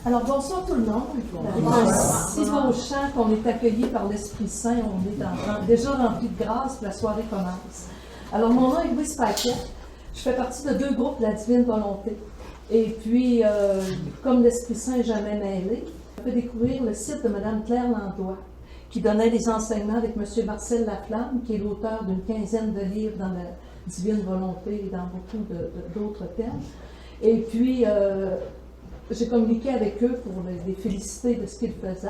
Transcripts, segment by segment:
Alors, bonsoir tout le monde. Avec un si beau chant qu'on est accueilli par l'Esprit Saint, on est déjà rempli de grâce, puis la soirée commence. Alors, mon nom est Louise Paquette. Je fais partie de 2 groupes de la Divine Volonté. Et puis, comme l'Esprit Saint n'est jamais mêlé, je peux découvrir le site de Mme Claire Landois, qui donnait des enseignements avec M. Marcel Laflamme, qui est l'auteur d'une quinzaine de livres dans la Divine Volonté et dans beaucoup d'autres thèmes. Et puis, j'ai communiqué avec eux pour les féliciter de ce qu'ils faisaient.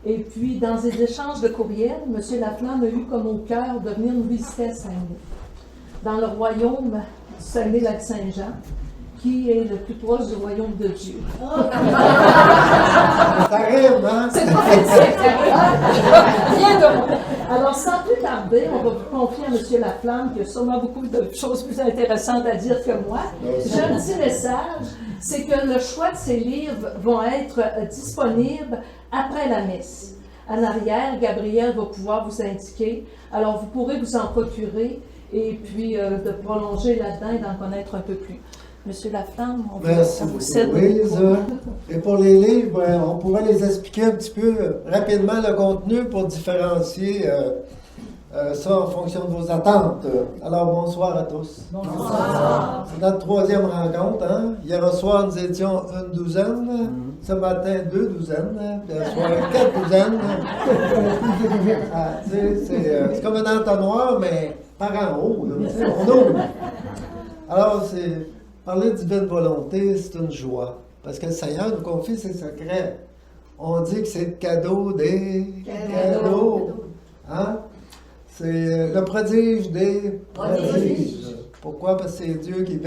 Et puis, dans des échanges de courriels, M. Laflamme a eu comme au cœur de venir nous visiter à Saguenay, dans le royaume du Saguenay-Lac-Saint-Jean, qui est le plus proche du royaume de Dieu. Ça rime, hein? C'est pas facile. Bien donc. Alors, sans plus tarder, on va vous confier à M. Laflamme, qui a sûrement beaucoup de choses plus intéressantes à dire que moi. J'ai un petit message, c'est que le choix de ces livres vont être disponibles après la messe. En arrière, Gabriel va pouvoir vous indiquer. Alors, vous pourrez vous en procurer et puis de prolonger là-dedans et d'en connaître un peu plus. Monsieur Laflamme, on vous cède. Louise. Et pour les livres, on pourrait les expliquer un petit peu rapidement le contenu pour différencier ça en fonction de vos attentes. Alors, bonsoir à tous. Bonsoir. C'est notre 3e rencontre. Hein? Hier soir, nous étions une douzaine. Ce matin, 2 douzaines. Puis ce soir, 4 douzaines. C'est comme un entonnoir, mais par en haut. Là, on ouvre. Alors, parler de divine volonté, c'est une joie. Parce que le Seigneur nous confie ses secrets. On dit que c'est le cadeau des cadeaux. Hein? C'est le prodige des prodiges. Pourquoi? Parce que c'est Dieu qui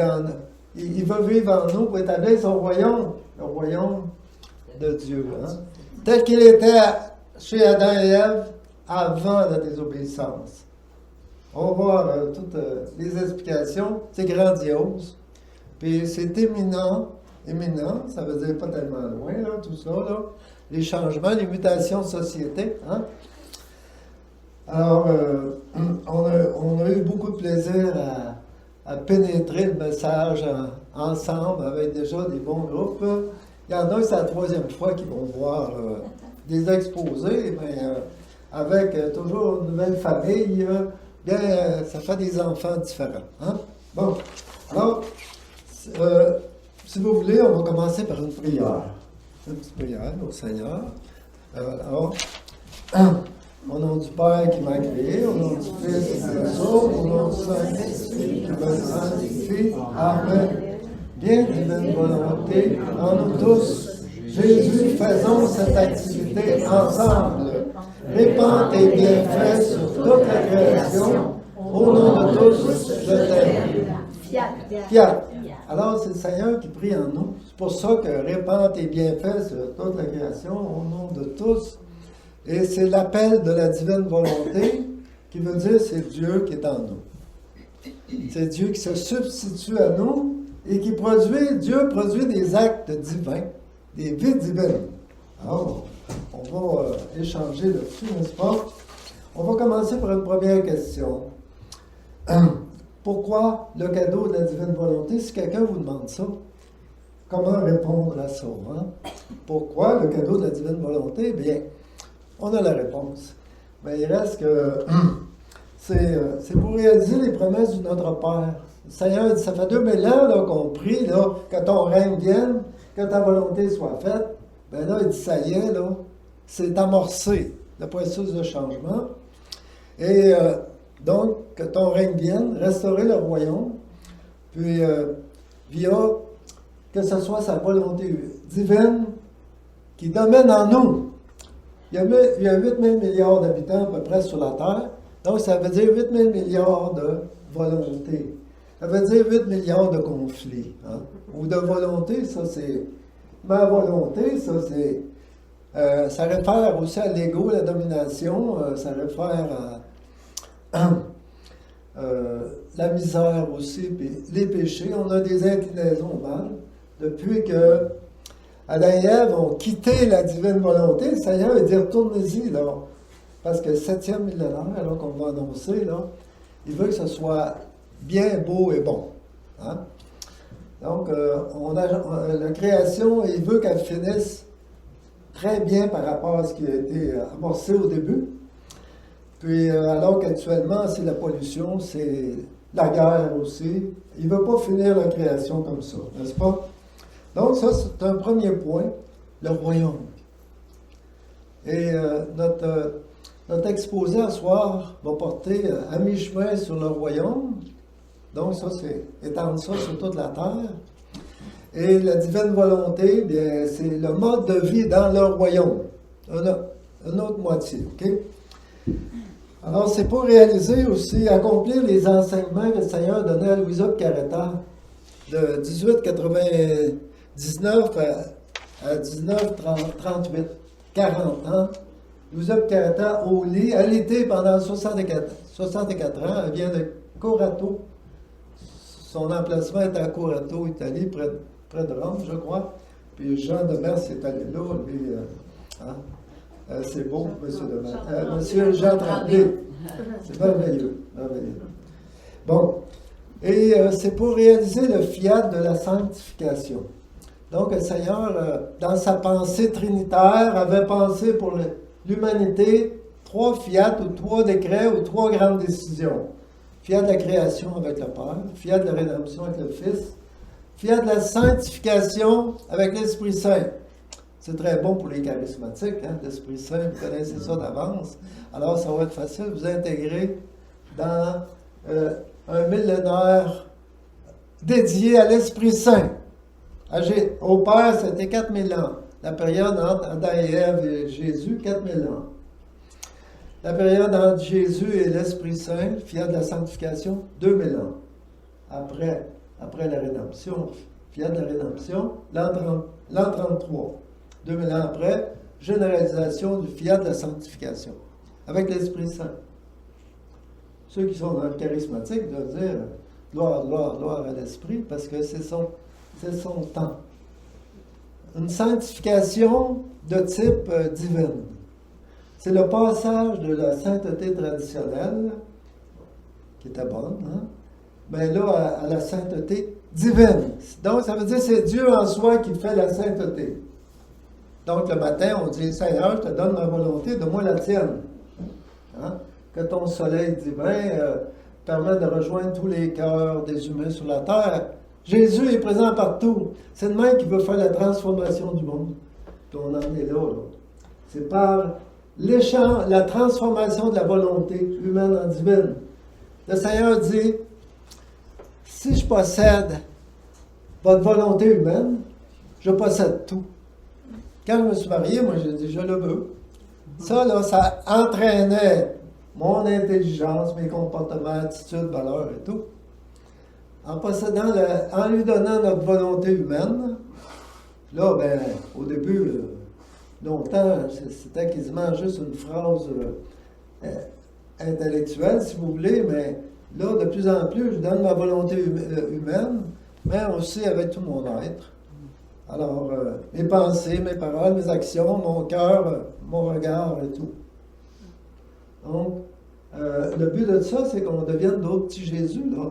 il veut vivre en nous pour établir son royaume, le royaume de Dieu. Hein? Tel qu'il était chez Adam et Ève avant la désobéissance. On va voir toutes les explications. C'est grandiose. Puis c'est éminent, ça veut dire pas tellement loin, là, tout ça, là. Les changements, les mutations de société. Hein? Alors, on a eu beaucoup de plaisir à pénétrer le message ensemble avec déjà des bons groupes. Il y en a, c'est la 3e fois qu'ils vont voir des exposés, mais avec toujours une nouvelle famille, bien, ça fait des enfants différents. Hein? Bon, alors, si vous voulez, on va commencer par une prière. Une petite prière au Seigneur. Alors, au nom du Père qui m'a créé, au nom du Fils qui m'a sauvé, au nom du Saint-Esprit qui me sanctifie. Amen. Bien divine volonté en nous tous. Jésus, faisons cette activité ensemble. Répands tes bienfaits sur toute la création. Au nom de tous, je t'aime. Fiat. Alors, c'est le Seigneur qui prie en nous. C'est pour ça que répand tes bienfaits sur toute la création, au nom de tous. Et c'est l'appel de la divine volonté qui veut dire c'est Dieu qui est en nous. C'est Dieu qui se substitue à nous et qui Dieu produit des actes divins, des vies divines. Alors, on va échanger là-dessus, n'est-ce pas? On va commencer par une première question. Pourquoi le cadeau de la divine volonté? Si quelqu'un vous demande ça, comment répondre à ça? Hein? Pourquoi le cadeau de la divine volonté? Bien, on a la réponse. Mais il reste que c'est pour réaliser les promesses de notre Père. Le Seigneur dit, ça fait 2000 ans là, qu'on prie là, que ton règne vienne, que ta volonté soit faite. Ben là, il dit, ça y est, là, c'est amorcé, le processus de changement. Et donc, que ton règne vienne, restaurer le royaume, puis via que ce soit sa volonté divine qui domine en nous. Il y a 8 000 milliards d'habitants à peu près sur la Terre, donc ça veut dire 8 000 milliards de volonté. Ça veut dire 8 milliards de conflits. Hein? Ou de volonté, ça c'est... Ma volonté, ça c'est... ça réfère aussi à l'ego, la domination, ça réfère à la misère aussi, puis les péchés. On a des inclinaisons au mal. Depuis que Adam et Ève ont quitté la divine volonté, le Seigneur a dit retournez-y, là. Parce que le 7e millénaire, là, qu'on va annoncer, là, il veut que ce soit bien beau et bon. Hein? Donc, la création, il veut qu'elle finisse très bien par rapport à ce qui a été amorcé au début. Puis, alors qu'actuellement, c'est la pollution, c'est la guerre aussi. Il ne veut pas finir la création comme ça, n'est-ce pas? Donc, ça, c'est un premier point, le royaume. Et notre exposé à soir va porter à mi-chemin sur le royaume. Donc, ça, c'est étendre ça sur toute la terre. Et la divine volonté, bien, c'est le mode de vie dans le royaume. Une autre moitié, OK? Alors, c'est pour réaliser aussi, accomplir les enseignements que le Seigneur donnait à Louisa Caretta de 1899 à 1938, 40 ans. Louisa Caretta au lit, elle était pendant 64 ans, elle vient de Corato. Son emplacement est à Corato, Italie, près de Rome, je crois. Puis Jean de Mers est allé là, lui. C'est beau, M. de Mers. Monsieur Jean Tremblay. C'est merveilleux, merveilleux. Bon, et c'est pour réaliser le fiat de la sanctification. Donc, le Seigneur, dans sa pensée trinitaire, avait pensé pour l'humanité 3 fiat ou 3 décrets ou 3 grandes décisions. Fiat de la création avec le Père, fiat de la rédemption avec le Fils, fiat de la sanctification avec l'Esprit Saint. C'est très bon pour les charismatiques, hein, l'Esprit Saint, vous connaissez ça d'avance. Alors, ça va être facile de vous intégrer dans un millénaire dédié à l'Esprit Saint. Au Père, c'était 4000 ans. La période entre Adam et Ève et Jésus, 4000 ans. La période entre Jésus et l'Esprit Saint, fiat de la sanctification, 2000 ans. Après la rédemption, fiat de la rédemption, l'an 33. 2000 ans après, généralisation du fiat de la sanctification, avec l'Esprit Saint. Ceux qui sont dans le charismatique doivent dire gloire, gloire, gloire à l'Esprit, parce que c'est son temps. Une sanctification de type divine. C'est le passage de la sainteté traditionnelle, qui était bonne, hein? Mais là, à la sainteté divine. Donc, ça veut dire que c'est Dieu en soi qui fait la sainteté. Donc, le matin, on dit, Seigneur, je te donne ma volonté, donne-moi la tienne. Hein? Que ton soleil divin permette de rejoindre tous les cœurs des humains sur la terre. Jésus est présent partout. C'est le même qui veut faire la transformation du monde. Puis on en est là. C'est par la transformation de la volonté humaine en divine. Le Seigneur dit, si je possède votre volonté humaine, je possède tout. Quand je me suis marié, moi, j'ai dit, je le veux. Ça, là, ça entraînait mon intelligence, mes comportements, attitudes, valeurs et tout. En lui donnant notre volonté humaine, là, ben, au début, longtemps, c'était quasiment juste une phrase intellectuelle, si vous voulez, mais là, de plus en plus, je donne ma volonté humaine, mais aussi avec tout mon être. Alors, mes pensées, mes paroles, mes actions, mon cœur, mon regard et tout. Donc, le but de ça, c'est qu'on devienne d'autres petits Jésus, là.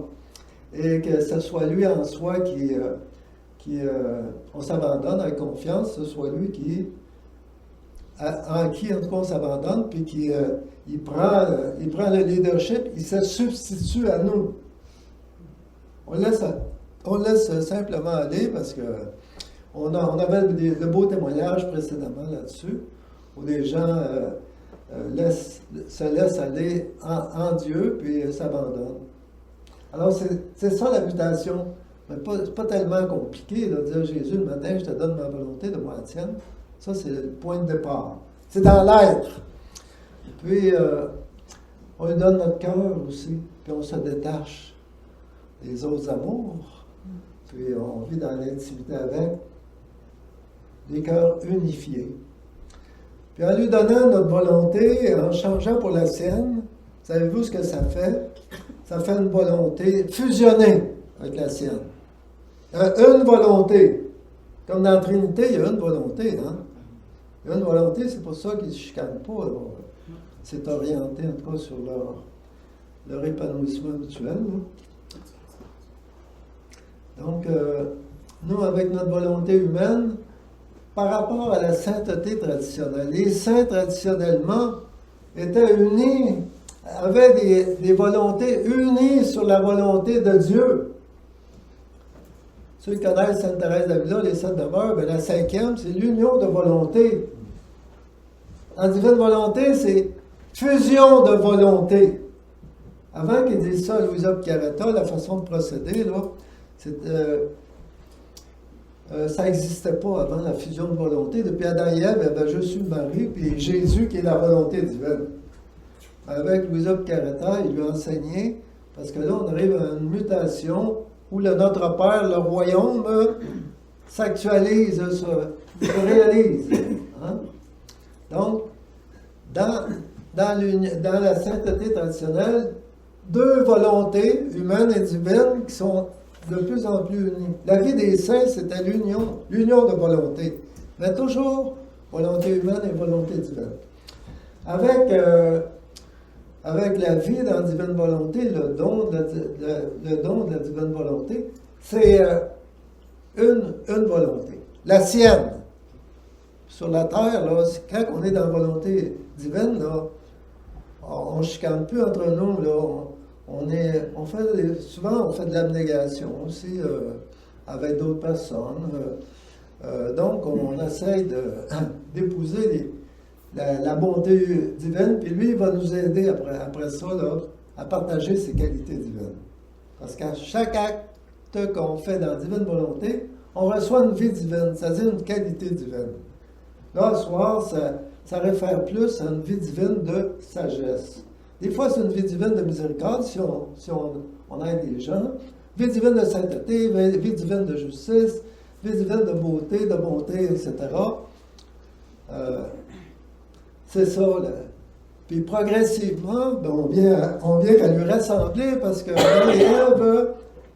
Et que ce soit lui en soi on s'abandonne avec confiance, ce soit lui en qui, en tout cas, on s'abandonne, puis il prend le leadership, il se substitue à nous. On laisse simplement aller parce que on avait de beaux témoignages précédemment là-dessus, où des gens se laissent aller en Dieu, puis s'abandonnent. Alors, c'est ça la mutation. Mais pas tellement compliqué de dire Jésus, le matin, je te donne ma volonté, de moi la tienne. Ça, c'est le point de départ. C'est dans l'être. Puis, on lui donne notre cœur aussi, puis on se détache des autres amours. Puis, on vit dans l'intimité avec des cœurs unifiés. Puis, en lui donnant notre volonté, en changeant pour la sienne, savez-vous ce que ça fait? Ça fait une volonté fusionnée avec la sienne. Une volonté. Comme dans la Trinité, il y a une volonté. Hein? Il y a une volonté, c'est pour ça qu'ils ne se chicanent pas. C'est orienté en tout cas sur leur épanouissement mutuel. Là. Donc, nous, avec notre volonté humaine, par rapport à la sainteté traditionnelle. Les saints, traditionnellement, étaient unis, avaient des volontés unies sur la volonté de Dieu. Ceux qui connaissent Sainte Thérèse d'Avila, les sept demeures, la cinquième, c'est l'union de volonté. En divine volonté, c'est fusion de volonté. Avant qu'ils disent ça à Louisa Piccarreta, la façon de procéder, là, ça n'existait pas avant la fusion de volonté. Depuis Adam et Ève, il y avait juste eu Marie, puis Jésus qui est la volonté divine. Avec Louisa Piccarreta, il lui a enseigné, parce que là, on arrive à une mutation où Notre Père, le royaume, s'actualise, se réalise. Hein? Donc, dans la sainteté traditionnelle, deux volontés, humaines et divines, qui sont de plus en plus unies. La vie des saints, c'était l'union de volonté. Mais toujours volonté humaine et volonté divine. Avec la vie dans la divine volonté, le don de la divine volonté, c'est une volonté. La sienne. Sur la terre, là, quand on est dans la volonté divine, là, on ne chicane plus entre nous. Là, souvent, on fait de l'abnégation aussi avec d'autres personnes. Donc, on essaye d'épouser la bonté divine, puis lui, il va nous aider après ça là, à partager ses qualités divines. Parce qu'à chaque acte qu'on fait dans la divine volonté, on reçoit une vie divine, c'est-à-dire une qualité divine. Là, ce soir, ça réfère plus à une vie divine de sagesse. Des fois, c'est une vie divine de miséricorde, si on aide les gens. Vie divine de sainteté, vie divine de justice, vie divine de beauté, de bonté, etc. C'est ça, là. Puis progressivement, on vient qu'à lui ressembler, parce que Adam et Ève,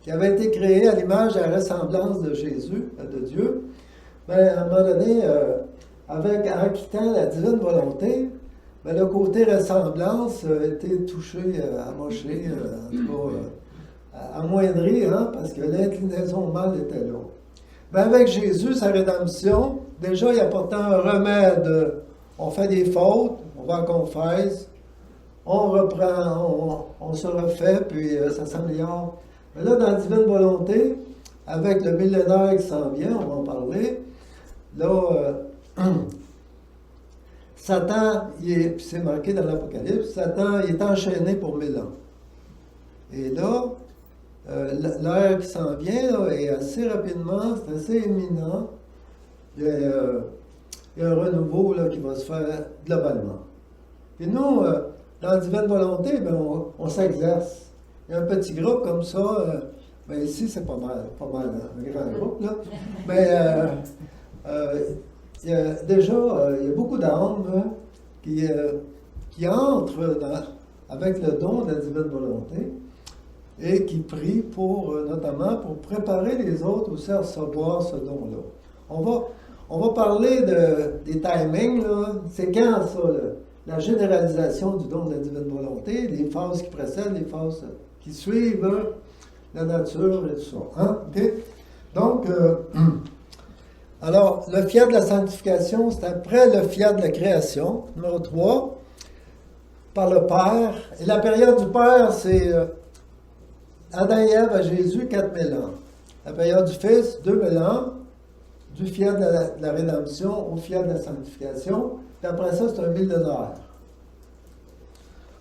qui avaient été créés à l'image et à la ressemblance de Jésus, de Dieu, à un moment donné, en quittant la divine volonté, le côté ressemblance a été touché, amoché, en tout cas, amoindri, parce que l'inclinaison au mal était là. Mais avec Jésus, sa rédemption, déjà, il apportait un remède. On fait des fautes, on va en confesse, on reprend, on se refait, puis ça s'améliore. Mais là, dans la divine volonté, avec le millénaire qui s'en vient, on va en parler, là, Satan, puis c'est marqué dans l'Apocalypse, Satan il est enchaîné pour 1000 ans. Et là, l'heure qui s'en vient là, est assez rapidement, c'est assez imminent. Il y a un renouveau là, qui va se faire globalement. Et nous, dans la divine volonté, on s'exerce. Il y a un petit groupe comme ça, ici c'est pas mal, un grand groupe, là. Mais il y a beaucoup d'âmes qui entrent avec le don de la divine volonté et qui prient notamment pour préparer les autres aussi à recevoir ce don-là. On va parler des timings, là. C'est quand ça, la généralisation du don de la divine volonté, les phases qui précèdent, les phases qui suivent, la nature et tout ça. Hein? Okay? Donc, alors, le fiat de la sanctification, c'est après le fiat de la création, numéro 3, par le Père. Et la période du Père, c'est Adam et Ève à Jésus, 4000 ans. La période du Fils, 2000 ans. Du fiat de la rédemption au fiat de la sanctification. Puis après ça, c'est un millénaire.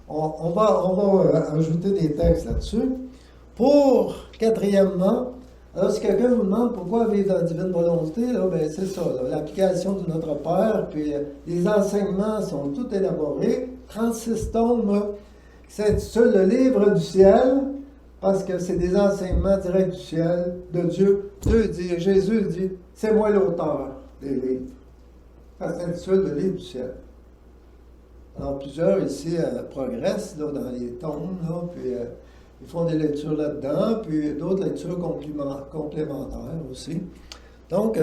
On va ajouter des textes là-dessus. Pour, quatrièmement, alors si quelqu'un vous demande pourquoi vivre dans la divine volonté, c'est ça, l'application de notre Père, puis les enseignements sont tout élaborés. 36 tomes qui s'intitulent Le Livre du Ciel, parce que c'est des enseignements directs du ciel, de Dieu. Jésus dit, c'est moi l'auteur des livres. Ça s'intitule Le Livre du Ciel. Alors, plusieurs ici progressent dans les tomes, puis ils font des lectures là-dedans, puis d'autres lectures complémentaires aussi. Donc,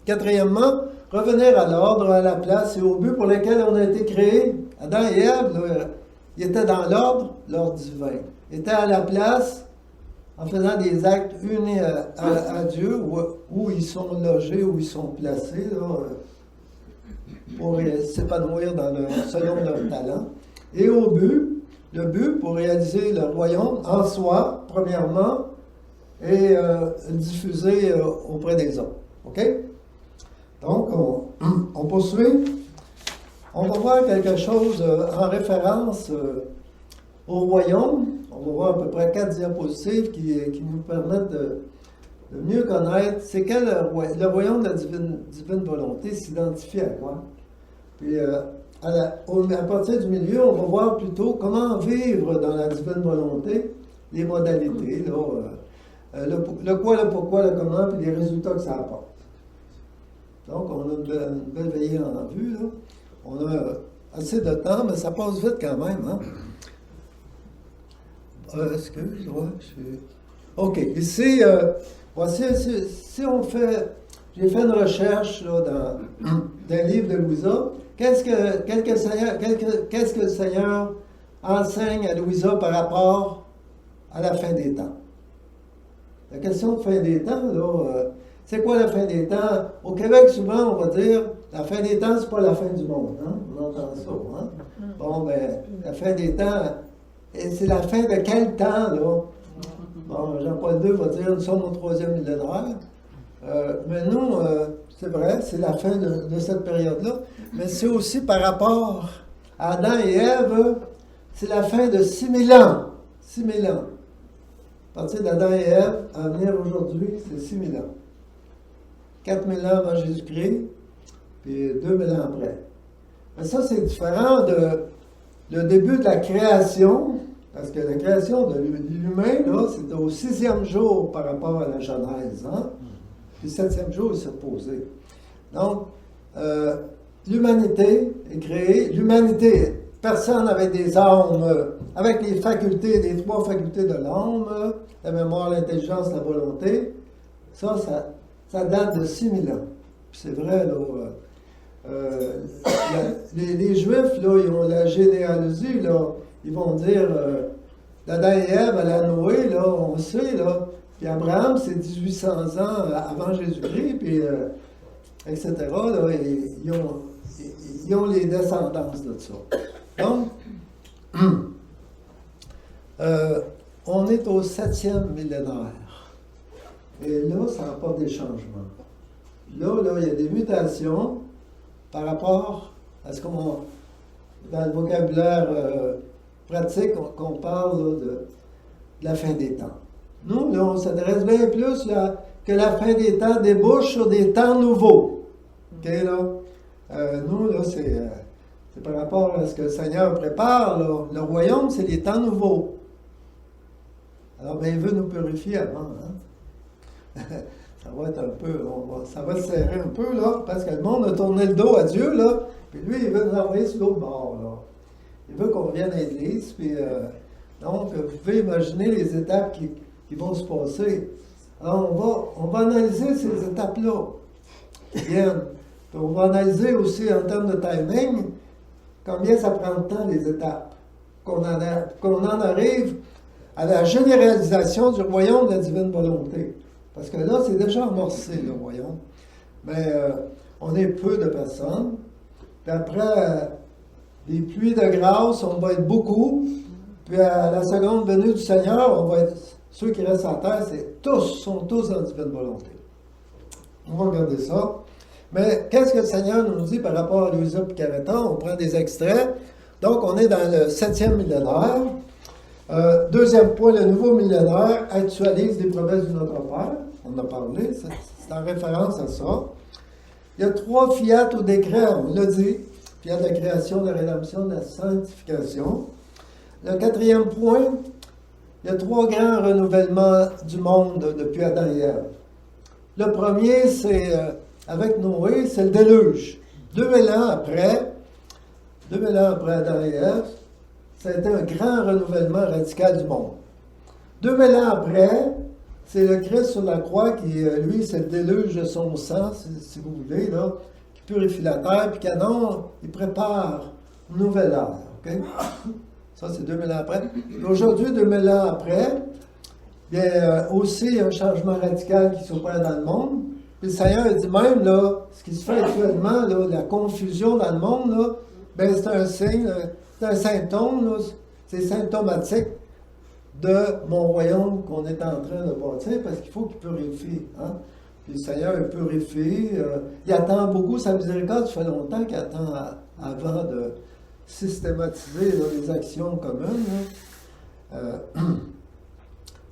quatrièmement, revenir à l'ordre, à la place et au but pour lequel on a été créés. Adam et Ève, ils étaient dans l'ordre divin. Ils étaient à la place, en faisant des actes unis à Dieu, où ils sont logés, où ils sont placés, là, pour s'épanouir selon leur talent. Et le but pour réaliser le royaume en soi, premièrement, et diffuser auprès des autres. OK? Donc, on poursuit. On va voir quelque chose en référence au royaume. On va voir à peu près 4 diapositives qui nous permettent de mieux connaître c'est quel le royaume de la divine volonté s'identifie à quoi. Puis à partir du milieu, on va voir plutôt comment vivre dans la divine volonté, les modalités, là, le quoi, le pourquoi, le comment, puis les résultats que ça apporte. Donc, on a une belle veillée en vue, là. On a assez de temps, mais ça passe vite quand même, hein? Excuse-moi, OK. Ici, voici, si on fait... J'ai fait une recherche là, dans un livre de Louisa. Qu'est-ce que le Seigneur enseigne à Louisa par rapport à la fin des temps? La question de fin des temps, là, c'est quoi la fin des temps? Au Québec, souvent, on va dire, la fin des temps, c'est pas la fin du monde. Hein? On entend ça. Hein? Bon, ben, la fin des temps, c'est la fin de quel temps, là? Bon, Jean-Paul II va dire, nous sommes au 3e millénaire. Mais nous, c'est vrai, c'est la fin de cette période-là, mais c'est aussi par rapport à Adam et Ève, c'est la fin de 6000 ans. 6000 ans. À partir d'Adam et Ève, à venir aujourd'hui, c'est 6000 ans. 4000 ans avant Jésus-Christ, puis 2000 ans après. Mais ça, c'est différent le début de la création, parce que la création de l'humain, là, c'était au 6e jour par rapport à la Genèse, hein? Puis le 7e jour, il s'est reposé. Donc, l'humanité est créée. L'humanité, personne avec des âmes, avec les facultés, les 3 facultés de l'âme, la mémoire, l'intelligence, la volonté, ça date de 6000 ans. Puis c'est vrai, là, les Juifs, là, ils ont la généalogie, là, ils vont dire, d'Adam et Ève à la Noé, là, on sait, là. Puis Abraham, c'est 1800 ans avant Jésus-Christ, puis etc. Là, ils ont les descendances de ça. Donc, on est au 7e millénaire. Et là, ça apporte des changements. Là, il y a des mutations par rapport à ce qu'on, dans le vocabulaire pratique, qu'on parle là, de la fin des temps. Nous, là, on s'adresse bien plus là, que la fin des temps débouche sur des temps nouveaux. OK, là? Nous, là, c'est par rapport à ce que le Seigneur prépare. Là. Le royaume, c'est les temps nouveaux. Alors, bien, il veut nous purifier avant. Hein? Ça va être un peu, ça va se serrer un peu, là, parce que le monde a tourné le dos à Dieu, là, puis lui, il veut nous envoyer sur l'autre bord, là. Il veut qu'on revienne à l'Église, puis donc, vous pouvez imaginer les étapes qui vont se passer. Alors, on va analyser ces étapes-là qui viennent. Puis on va analyser aussi en termes de timing, combien ça prend de temps, les étapes. Qu'on en arrive à la généralisation du royaume de la divine volonté. Parce que là, c'est déjà amorcé, le royaume. Mais on est peu de personnes. Puis après, les pluies de grâce, on va être beaucoup. Puis à la seconde venue du Seigneur, on va être, ceux qui restent sur la terre, sont tous dans la divine volonté. On va regarder ça. Mais qu'est-ce que le Seigneur nous dit par rapport à Louisa et Caretan? On prend des extraits. Donc, on est dans le 7e millénaire. Deuxième point, le nouveau millénaire actualise les promesses de notre Père. On en a parlé, c'est en référence à ça. Il y a 3 fiat au décret, on l'a dit. Fiat de la création, de la rédemption, de la sanctification. Le 4e point, il y a 3 grands renouvellements du monde depuis Adam et Ève. Le premier, c'est avec Noé, c'est le déluge. 2000 ans après Adam et Ève, ça a été un grand renouvellement radical du monde. 2000 ans après, c'est le Christ sur la croix qui, lui, c'est le déluge de son sang, si vous voulez, là, qui purifie la terre, puis il prépare une nouvelle ère. Okay? Ça, c'est 2000 ans après. Aujourd'hui, 2000 ans après, Bien, aussi, il y a un changement radical qui s'opère dans le monde. Puis le Seigneur dit même, là, ce qui se fait actuellement, là, la confusion dans le monde, là, ben, c'est un signe, c'est un symptôme, là, c'est symptomatique de mon royaume qu'on est en train de bâtir, parce qu'il faut qu'il purifie. Hein? Puis le Seigneur il purifie, il attend beaucoup sa miséricorde, ça fait longtemps qu'il attend avant de systématiser là, les actions communes.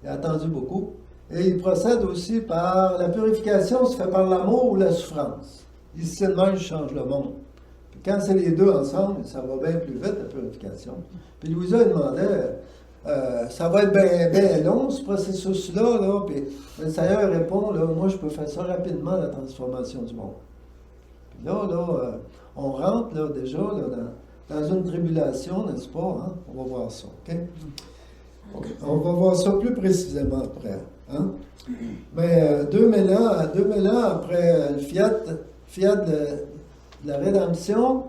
Il a attendu beaucoup. Et il procède aussi par la purification, se fait par l'amour ou la souffrance. Ici, de même, il change le monde. Puis quand c'est les deux ensemble, ça va bien plus vite, la purification. Puis Louisa demandait, ça va être bien long, ce processus-là, là. Puis le Seigneur répond, là, moi, je peux faire ça rapidement, la transformation du monde. Puis là, on rentre là, déjà là, dans une tribulation, n'est-ce pas? Hein? On va voir ça, OK? Okay. On va voir ça plus précisément après. Hein? Mais 2000 ans après le fiat de la rédemption,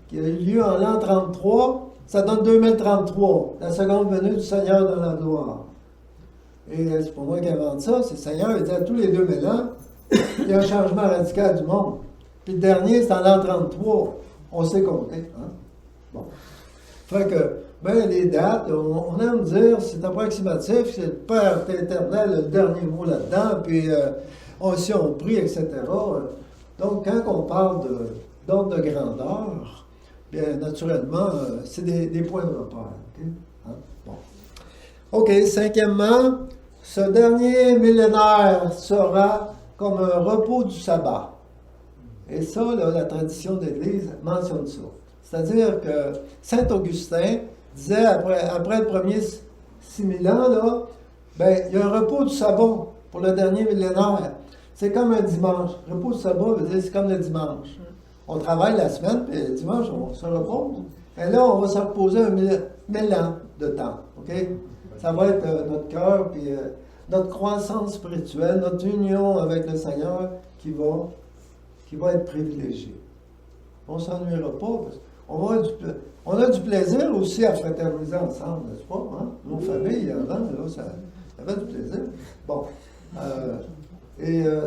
qui a eu lieu en l'an 33, ça donne 2033, la seconde venue du Seigneur dans la gloire. Et c'est pas moi qui invente ça, c'est le Seigneur, il dit à tous les 2000 ans, il y a un changement radical du monde. Puis le dernier, c'est en l'an 33. On sait compter. Hein? Bon. Fait que, ben, les dates, on aime dire, c'est approximatif, c'est le Père éternel, le dernier mot là-dedans, puis si on prie, etc. Donc, quand on parle d'ordre de grandeur, bien, naturellement, c'est des points de repère. Okay? Hein? Bon. OK, cinquièmement, ce dernier millénaire sera comme un repos du sabbat. Et ça, là, la tradition de l'Église mentionne ça. C'est-à-dire que Saint Augustin disait, après le premier 6000 ans, là, ben, il y a un repos du sabbat pour le dernier millénaire. C'est comme un dimanche. Le repos du sabbat veut dire c'est comme le dimanche. On travaille la semaine, puis le dimanche, on se repose. Et là, on va se reposer 1000 ans de temps. OK? Ça va être notre cœur, puis notre croissance spirituelle, notre union avec le Seigneur qui va être privilégiée. On ne s'ennuiera pas, parce qu'on a du plaisir aussi à fraterniser ensemble, n'est-ce pas? Hein? Nos familles, avant, là, ça avait du plaisir. Bon.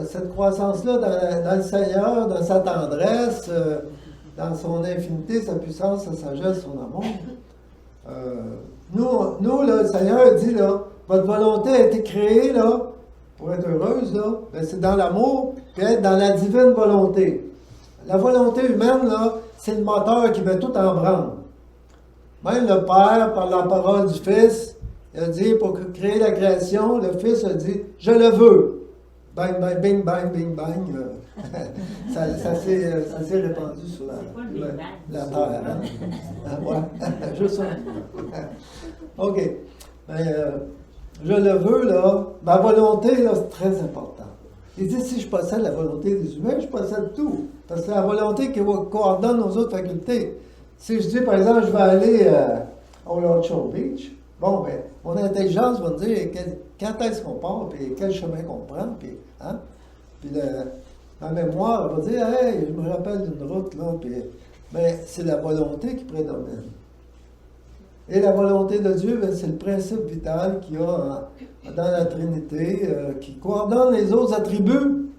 Cette croissance-là dans le Seigneur, dans sa tendresse, dans son infinité, sa puissance, sa sagesse, son amour. Nous là, le Seigneur dit, là, votre volonté a été créée, là, pour être heureuse, là, ben, c'est dans l'amour, puis être dans la divine volonté. La volonté humaine, là, c'est le moteur qui met tout en branle. Même le Père, par la parole du Fils, il a dit, pour créer la création, le Fils a dit, je le veux. Bang, bang, bing, bang, bing, bang. Ça s'est répandu sur la terre. Hein? Ouais, juste ça. OK. Je le veux, là. Ma volonté, là, c'est très important. Il dit, si je possède la volonté des humains, je possède tout. Parce que c'est la volonté qui coordonne nos autres facultés. Si je dis, par exemple, je vais aller au Lord Shore Beach, bon, ben, mon intelligence va me dire quand est-ce qu'on part, puis quel chemin qu'on prend, puis, hein? Puis ma mémoire va dire, hey, je me rappelle d'une route, là, puis, mais c'est la volonté qui prédomine. Et la volonté de Dieu, ben, c'est le principe vital qu'il y a dans la Trinité, qui coordonne les autres attributs.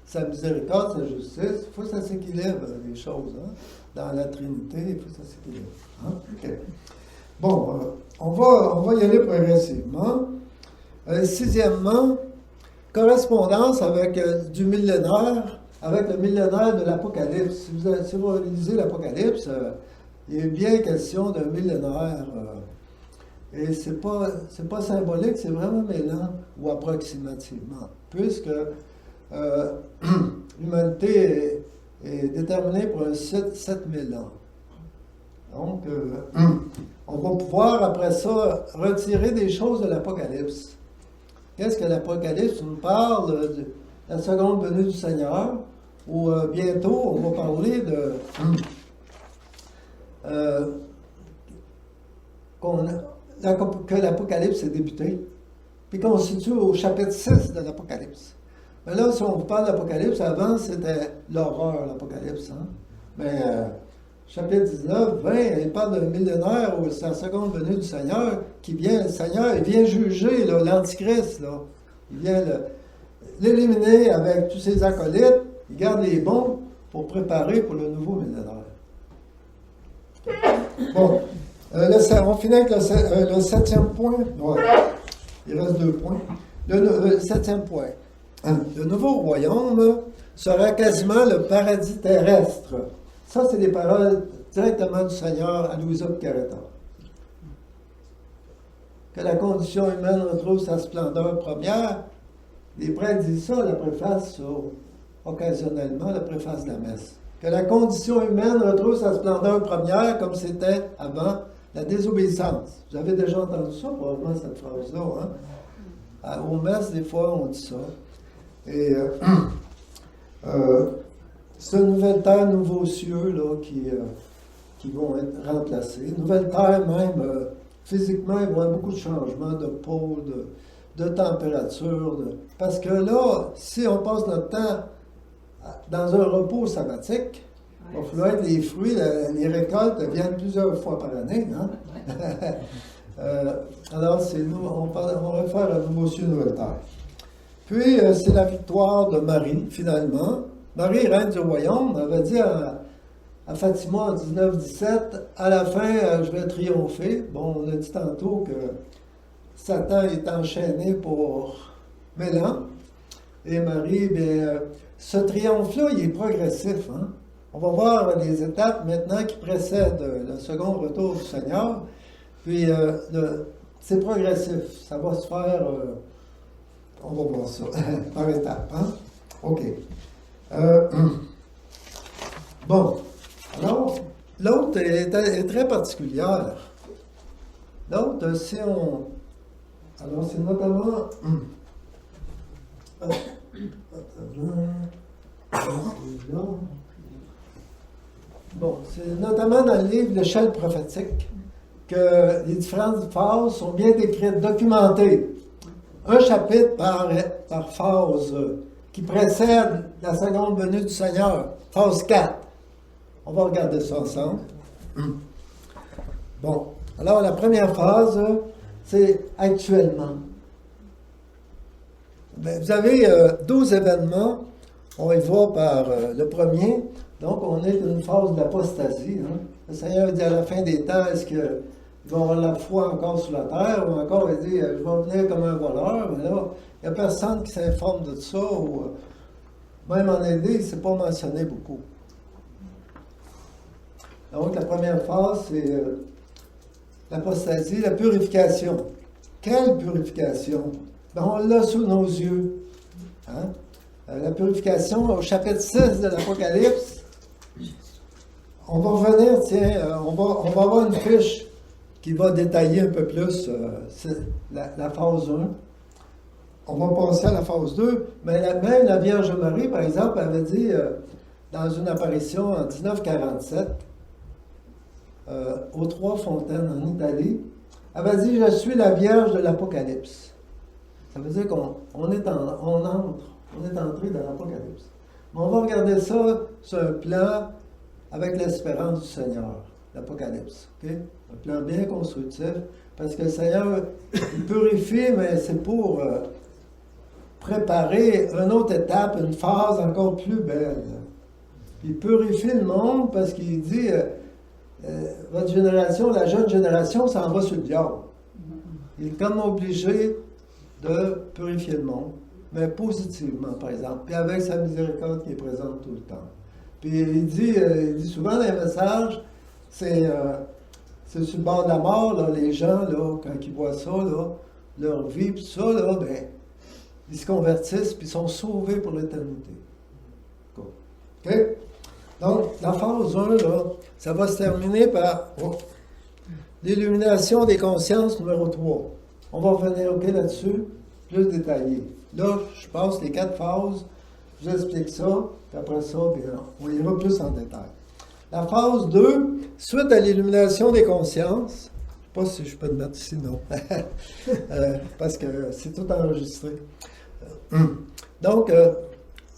Sa miséricorde, sa justice, il faut que ça s'équilibre, les choses, hein? Dans la Trinité, il faut que ça s'équilibre. Hein? Okay. Bon, on va y aller progressivement. Sixièmement, correspondance avec du millénaire, avec le millénaire de l'Apocalypse. Si vous lisez l'Apocalypse, il est bien question d'un millénaire. Et c'est pas symbolique, c'est vraiment mêlant ou approximativement, puisque l'humanité est déterminée pour un 7000 ans. Donc, on va pouvoir, après ça, retirer des choses de l'Apocalypse. Qu'est-ce que l'Apocalypse nous parle de la seconde venue du Seigneur, où bientôt, on va parler de... que l'Apocalypse est débuté, puis qu'on se situe au chapitre 6 de l'Apocalypse. Mais là, si on vous parle d'Apocalypse, avant, c'était l'horreur, l'Apocalypse. Hein? Mais chapitre 19, 20, il parle d'un millénaire où c'est la seconde venue du Seigneur qui vient, le Seigneur, il vient juger là, l'Antichrist. Là. Il vient l'éliminer avec tous ses acolytes, il garde les bons pour préparer pour le nouveau millénaire. Bon, on finit avec le 7e point. Ouais. Il reste 2 points. Le 7e point. Le nouveau royaume sera quasiment le paradis terrestre. Ça, c'est des paroles directement du Seigneur à Louisa Picaretta. Que la condition humaine retrouve sa splendeur première. Les prêtres disent ça, la préface, occasionnellement, la préface de la messe. Que la condition humaine retrouve sa splendeur première comme c'était avant la désobéissance. Vous avez déjà entendu ça, probablement, cette phrase-là. Hein? Aux messes, des fois, on dit ça. Et c'est une nouvelle terre, nouveaux cieux là, qui vont être remplacés. Nouvelle terre, même, physiquement, il va y avoir beaucoup de changements de peau, de température. Parce que là, si on passe notre temps dans un repos sabbatique, il va falloir que les fruits, les récoltes viennent plusieurs fois par année. Hein? Alors, on va faire un nouveau cieux, nouvelle terre. Puis, c'est la victoire de Marie, finalement. Marie, reine du royaume, avait dit à Fatima en 1917, à la fin, je vais triompher. Bon, on a dit tantôt que Satan est enchaîné pour 1000 ans. Et Marie, bien, ce triomphe-là, il est progressif. Hein? On va voir les étapes maintenant qui précèdent le second retour du Seigneur. Puis, c'est progressif. Ça va se faire... on va voir ça par étapes. Hein? OK. Bon. Alors, l'autre est très particulière. L'autre, si on... Alors, c'est notamment... Bon, c'est notamment dans le livre L'échelle prophétique que les différentes phases sont bien décrites, documentées. Un chapitre par phase qui précède la seconde venue du Seigneur, phase 4. On va regarder ça ensemble. Bon, alors la première phase, c'est actuellement. Bien, vous avez 12 événements. On y va par le premier. Donc, on est dans une phase d'apostasie. Hein. Le Seigneur dit à la fin des temps, est-ce qu'il va avoir la foi encore sur la terre, ou encore il dit, je vais venir comme un voleur. Mais là, il n'y a personne qui s'informe de ça, ou même en Indie, il ne s'est pas mentionné beaucoup. Donc, la première phase, c'est l'apostasie, la purification. Quelle purification? Ben, on l'a sous nos yeux. Hein? La purification, au chapitre 6 de l'Apocalypse, on va revenir, tiens, on va avoir une fiche qui va détailler un peu plus la phase 1. On va passer à la phase 2, mais même la Vierge Marie, par exemple, avait dit dans une apparition en 1947, aux Trois Fontaines en Italie, elle avait dit, je suis la Vierge de l'Apocalypse. Ça veut dire qu'on est entré dans l'Apocalypse. Mais on va regarder ça sur un plan avec l'espérance du Seigneur, l'Apocalypse. Okay? Un plan bien constructif, parce que le Seigneur, il purifie, mais c'est pour préparer une autre étape, une phase encore plus belle. Il purifie le monde parce qu'il dit, votre génération, la jeune génération, s'en va sur le diable. Il est comme obligé de purifier le monde, mais positivement, par exemple, puis avec sa miséricorde qui est présente tout le temps. Puis il dit souvent dans les messages, c'est sur le bord de la mort, là, les gens, là, quand ils voient ça, là, leur vie, puis ça, là, ben, ils se convertissent, puis ils sont sauvés pour l'éternité. OK? Donc, la phase 1, là, ça va se terminer par l'illumination des consciences numéro 3. On va revenir là-dessus, plus détaillé. Là, je passe les 4 phases, je vous explique ça, puis après ça, bien, on ira plus en détail. La phase 2, suite à l'illumination des consciences, je ne sais pas si je peux le mettre ici, non, parce que c'est tout enregistré. Donc,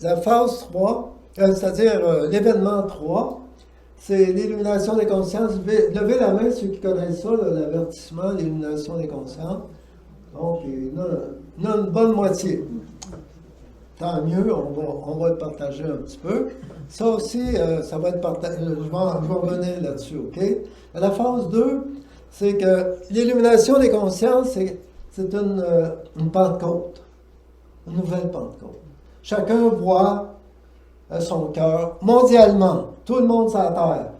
la phase 3, c'est-à-dire l'événement 3, c'est l'illumination des consciences. Levez la main ceux qui connaissent ça, là, l'avertissement, l'illumination des consciences. Donc, il y en a une bonne moitié. Tant mieux, on va le partager un petit peu. Ça aussi, ça va être partagé. Je vais revenir là-dessus, OK? La phase 2, c'est que l'illumination des consciences, c'est une Pentecôte, une nouvelle Pentecôte. Chacun voit son cœur mondialement, tout le monde sur la terre.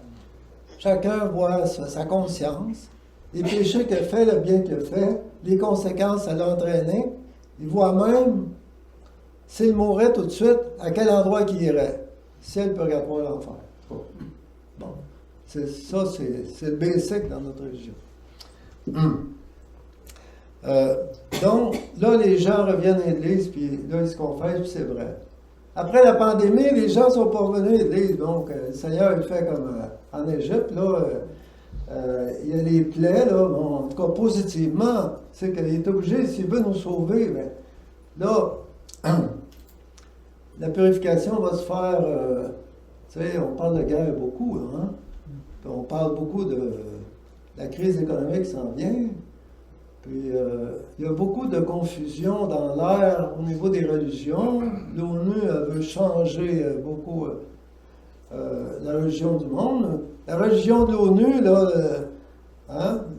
Chacun voit sa conscience, les péchés qu'il fait, le bien qu'il fait, les conséquences à l'entraîner. Il voit même, s'il mourrait tout de suite, à quel endroit il irait. Ciel, purgatoire, l'enfer. Bon. C'est le basic dans notre religion. Donc, là, les gens reviennent à l'église, puis là, ils se confessent, puis c'est vrai. Après la pandémie, les gens ne sont pas revenus à l'église. Donc, le Seigneur, il fait comme en Égypte, là, il y a les plaies, là, bon, en tout cas, positivement, c'est qu'il est obligé, s'il veut nous sauver, mais là, la purification va se faire, tu sais, on parle de guerre beaucoup, hein? Puis on parle beaucoup de la crise économique qui s'en vient. Puis il y a beaucoup de confusion dans l'air au niveau des religions. L'ONU veut changer beaucoup la religion du monde. La religion de l'ONU, là,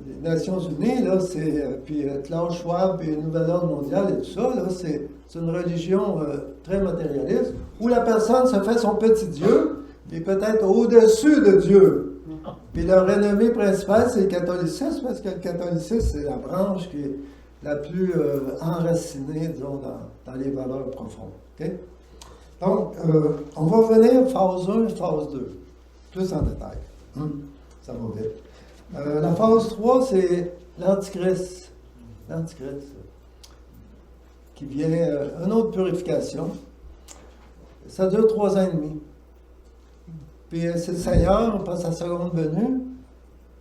les Nations Unies, là, c'est, puis Klaus Schwab, puis le Nouvel Ordre Mondial et tout ça, là, c'est une religion très matérialiste, où la personne se fait son petit Dieu, puis peut-être au-dessus de Dieu. Puis leur ennemi principal, c'est le catholicisme, parce que le catholicisme, c'est la branche qui est la plus enracinée, disons, dans les valeurs profondes. Okay? Donc, on va revenir phase 1 et phase 2, plus en détail. Ça va vite. La phase 3, c'est l'Antichrist. L'Antichrist, qui vient, une autre purification. Ça dure 3 ans et demi. Puis c'est le Seigneur, on passe à sa seconde venue.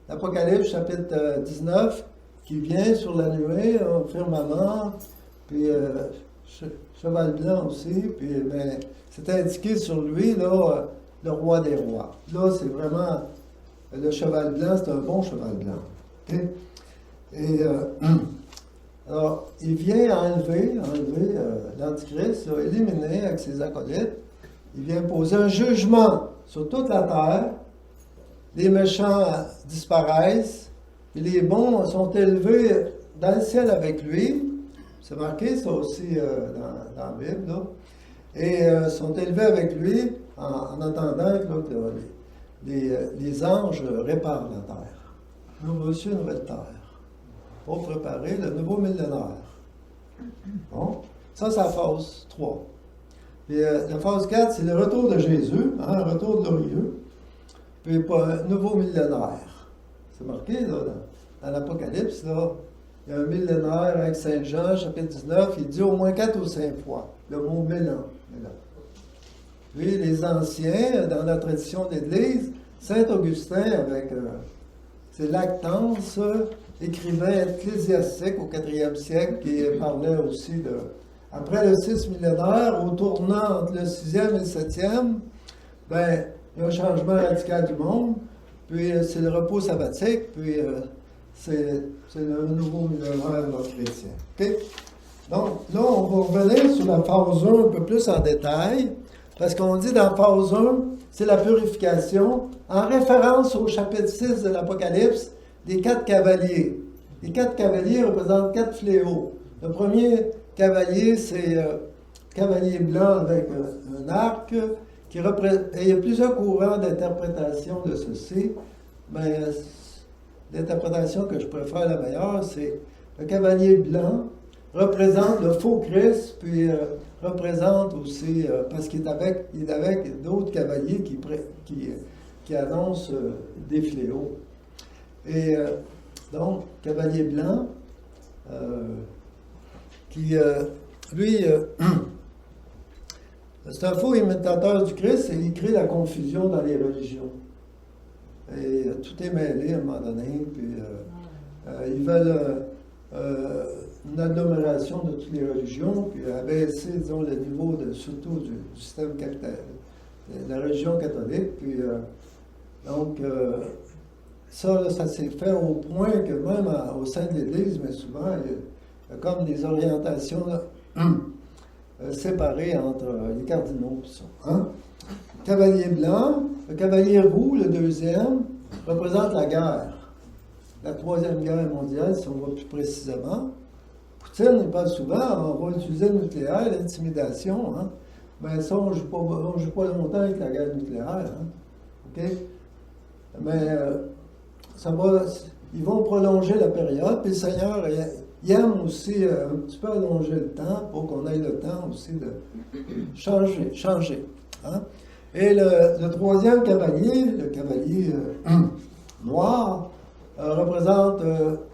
L'Apocalypse, chapitre 19, qui vient sur la nuée, au firmament, puis cheval blanc aussi, puis ben, c'est indiqué sur lui, là, le roi des rois. Là, c'est vraiment, le cheval blanc, c'est un bon cheval blanc. Okay? Et alors, il vient enlever l'Antichrist, éliminer avec ses acolytes. Il vient poser un jugement sur toute la terre. Les méchants disparaissent, et les bons sont élevés dans le ciel avec lui. C'est marqué ça aussi dans la Bible, là. Et sont élevés avec lui en attendant que les anges réparent la terre. Nouveau ciel, nouvelle terre. Pour préparer le nouveau millénaire. Bon, ça, c'est la phase 3. Puis la phase 4, c'est le retour de Jésus, un retour glorieux, puis un nouveau millénaire. C'est marqué là, dans l'Apocalypse, là, il y a un millénaire avec Saint Jean, chapitre 19, il dit au moins 4 ou 5 fois le mot mélan. Puis les anciens, dans la tradition de l'Église, Saint Augustin, avec ses Lactances, écrivain ecclésiastique au 4e siècle, qui parlait aussi de... Après le 6 millénaire, au tournant entre le 6e et le 7e, ben, il y a un changement radical du monde, puis c'est le repos sabbatique, puis c'est le nouveau millénaire chrétien. Okay? Donc, là, on va revenir sur la phase 1 un peu plus en détail, parce qu'on dit dans phase 1, c'est la purification, en référence au chapitre 6 de l'Apocalypse, des 4 cavaliers. Les 4 cavaliers représentent 4 fléaux. Le premier cavalier, c'est cavalier blanc avec un arc. Et il y a plusieurs courants d'interprétation de ceci. Mais l'interprétation que je préfère la meilleure, c'est le cavalier blanc représente le faux Christ, puis représente aussi, parce qu'il est avec d'autres cavaliers qui annoncent des fléaux. Et donc, cavalier blanc, qui, lui, c'est un faux imitateur du Christ et il crée la confusion dans les religions. Et tout est mêlé à un moment donné, puis ils veulent une agglomération de toutes les religions, puis abaisser, disons, le niveau, surtout du système capital, de la religion catholique, puis Donc, ça, là, ça s'est fait au point que même au sein de l'Église, mais souvent, il y a comme des orientations là, séparées entre les cardinaux et ça. Hein? Cavalier blanc, le cavalier roux, le deuxième, représente la guerre. La Troisième Guerre mondiale, si on va plus précisément. Poutine, il parle souvent, on va utiliser le nucléaire, l'intimidation. Hein? Mais ça, on ne joue pas longtemps avec la guerre nucléaire. Hein? OK? Mais ils vont prolonger la période, puis le Seigneur, il aime aussi un petit peu allonger le temps pour qu'on ait le temps aussi de changer. Hein? Et le troisième cavalier, le cavalier noir, représente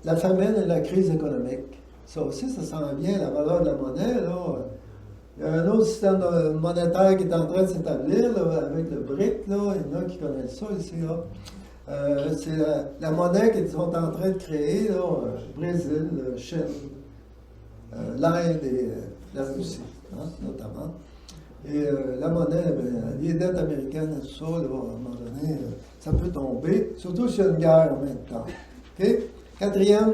la famine et la crise économique. Ça aussi, ça sent bien la valeur de la monnaie. Là. Il y a un autre système monétaire qui est en train de s'établir là, avec le BRIC. Là. Il y en a qui connaissent ça ici. C'est la monnaie qu'ils sont en train de créer, là, Brésil, Chine, l'Inde et la Russie, hein, notamment. Et la monnaie, les dettes américaines, tout ça, là, à un moment donné, ça peut tomber, surtout s'il y a une guerre en même temps. Okay? Quatrième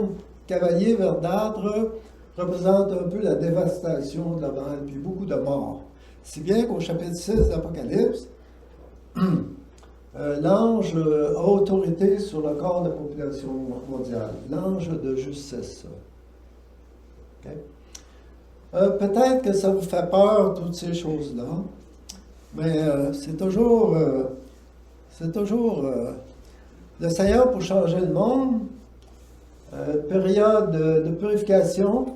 cavalier verdâtre représente un peu la dévastation de la Bible, puis beaucoup de morts. Si bien qu'au chapitre 6 d'Apocalypse, l'ange a autorité sur le corps de la population mondiale. L'ange de justice. Okay? Peut-être que ça vous fait peur, toutes ces choses-là, mais c'est toujours le Seigneur pour changer le monde. Période de purification.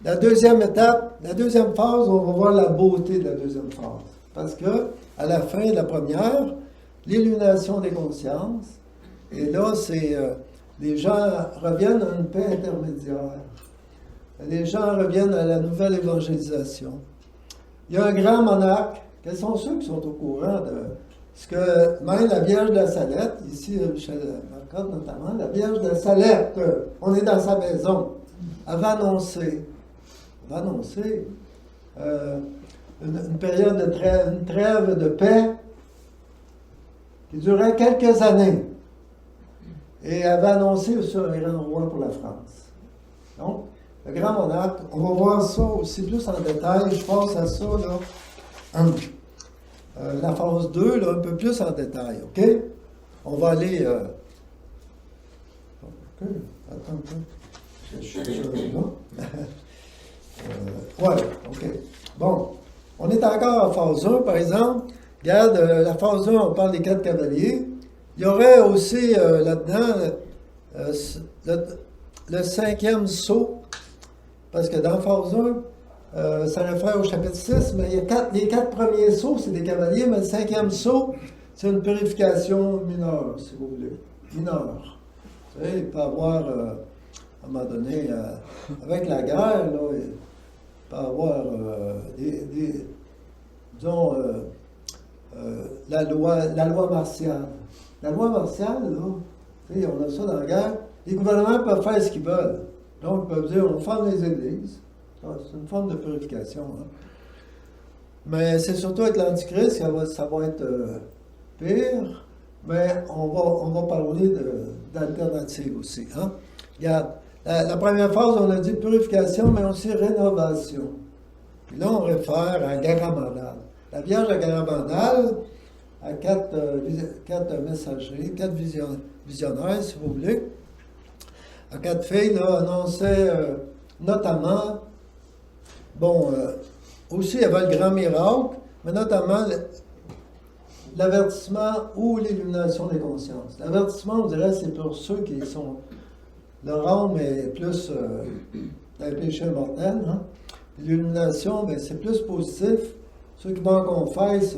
La deuxième étape, la deuxième phase, on va voir la beauté de la deuxième phase. Parce que à la fin de la première, l'illumination des consciences, et là, c'est les gens reviennent à une paix intermédiaire. Les gens reviennent à la nouvelle évangélisation. Il y a un grand monarque. Quels sont ceux qui sont au courant de ce que même la Vierge de la Salette, ici, Michel Marcotte notamment, la Vierge de la Salette, on est dans sa maison, elle va annoncer une période de une trêve de paix qui durait quelques années. Et elle va annoncer sur un grand roi pour la France. Donc, le grand monarque, on va voir ça aussi plus en détail. Je passe à ça, là. La phase 2, là, un peu plus en détail, OK? On va aller... OK, attends un peu. Je suis là. Ouais, OK. Bon, on est encore en phase 1, par exemple. Regarde, la phase 1, on parle des 4 cavaliers. Il y aurait aussi là-dedans le 5e sceau, parce que dans phase 1, ça réfère au chapitre 6, mais il y a les 4 premiers sceaux, c'est des cavaliers, mais le 5e sceau, c'est une purification mineure, si vous voulez. Mineure. Vous savez, il peut y avoir, à un moment donné, avec la guerre, là, il peut y avoir disons, la loi martiale. La loi martiale, là, on a ça dans la guerre, les gouvernements peuvent faire ce qu'ils veulent. Donc, ils peuvent dire, on ferme les églises. C'est une forme de purification. Hein. Mais c'est surtout avec l'Antichrist que ça va être pire. Mais on va parler d'alternatives aussi. Hein. Regarde, la première phase, on a dit purification, mais aussi rénovation. Puis là, on réfère à Garamandal. La Vierge de Garamandal a 4 messagers, 4 visionnaires, si vous voulez. À 4 filles, là, annonçaient notamment, aussi il y avait le grand miracle, mais notamment l'avertissement ou l'illumination des consciences. L'avertissement, on dirait, c'est pour ceux qui sont... Leur âme est plus dans le péché mortel. Hein? L'illumination, c'est plus positif. Ceux qui vont en confesse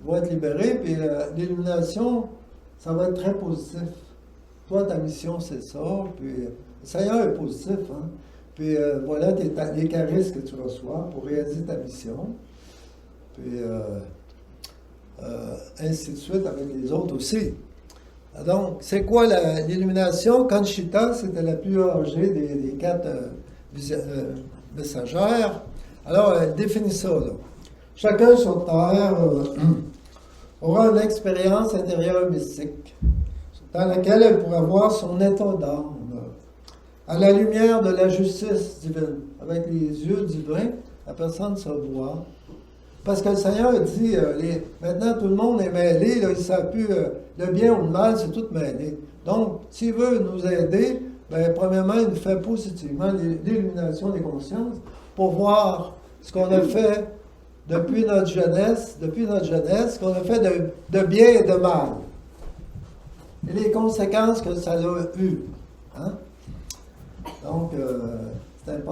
vont être libérés, puis l'illumination, ça va être très positif. Toi, ta mission, c'est ça, puis le Seigneur est positif, hein? Puis voilà les charismes que tu reçois pour réaliser ta mission. Puis ainsi de suite avec les autres aussi. Donc, c'est quoi l'illumination? Conchita, c'était la plus âgée des 4 messagères. Alors, elle définit ça, là. Chacun sur Terre, aura une expérience intérieure mystique, dans laquelle elle pourra voir son état d'âme, à la lumière de la justice divine. Avec les yeux divins, la personne se voit. Parce que le Seigneur dit, maintenant tout le monde est mêlé, là, il ne sait plus le bien ou le mal, c'est tout mêlé. Donc, s'il veut nous aider, bien, premièrement, il nous fait positivement l'illumination des consciences pour voir ce qu'on a fait depuis notre jeunesse, ce qu'on a fait de bien et de mal. Et les conséquences que ça a eues. Hein? Donc, il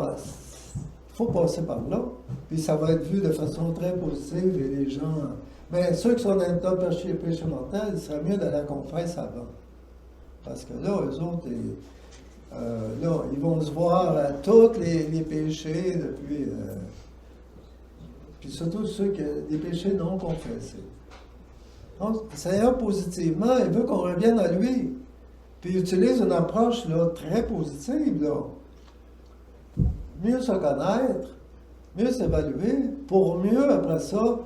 faut passer par là, puis ça va être vu de façon très positive et les gens... Mais ceux qui sont dans l'état de péché mortel, il serait mieux d'aller à la confesse avant. Parce que là, eux autres, ils vont se voir à tous les péchés depuis... puis surtout ceux qui ont des péchés non confessés. Donc, le Seigneur, positivement, il veut qu'on revienne à lui. Puis il utilise une approche là, très positive, là. Mieux se connaître, mieux s'évaluer, pour mieux, après ça,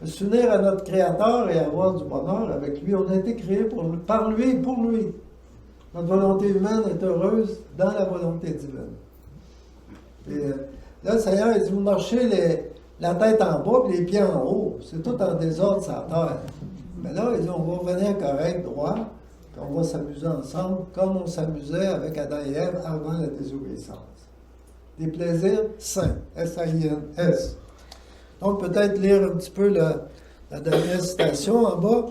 s'unir à notre Créateur et avoir du bonheur avec lui. On a été créés par lui, pour lui. Notre volonté humaine est heureuse dans la volonté divine. Et là, le Seigneur, il dit, vous marchez la tête en bas et les pieds en haut. C'est tout en désordre sur la terre. Mais là, il dit, on va revenir correct, droit, puis on va s'amuser ensemble, comme on s'amusait avec Adam et Ève avant la désobéissance. Des plaisirs sains, S-A-I-N-S. Donc, peut-être lire un petit peu la dernière citation en bas.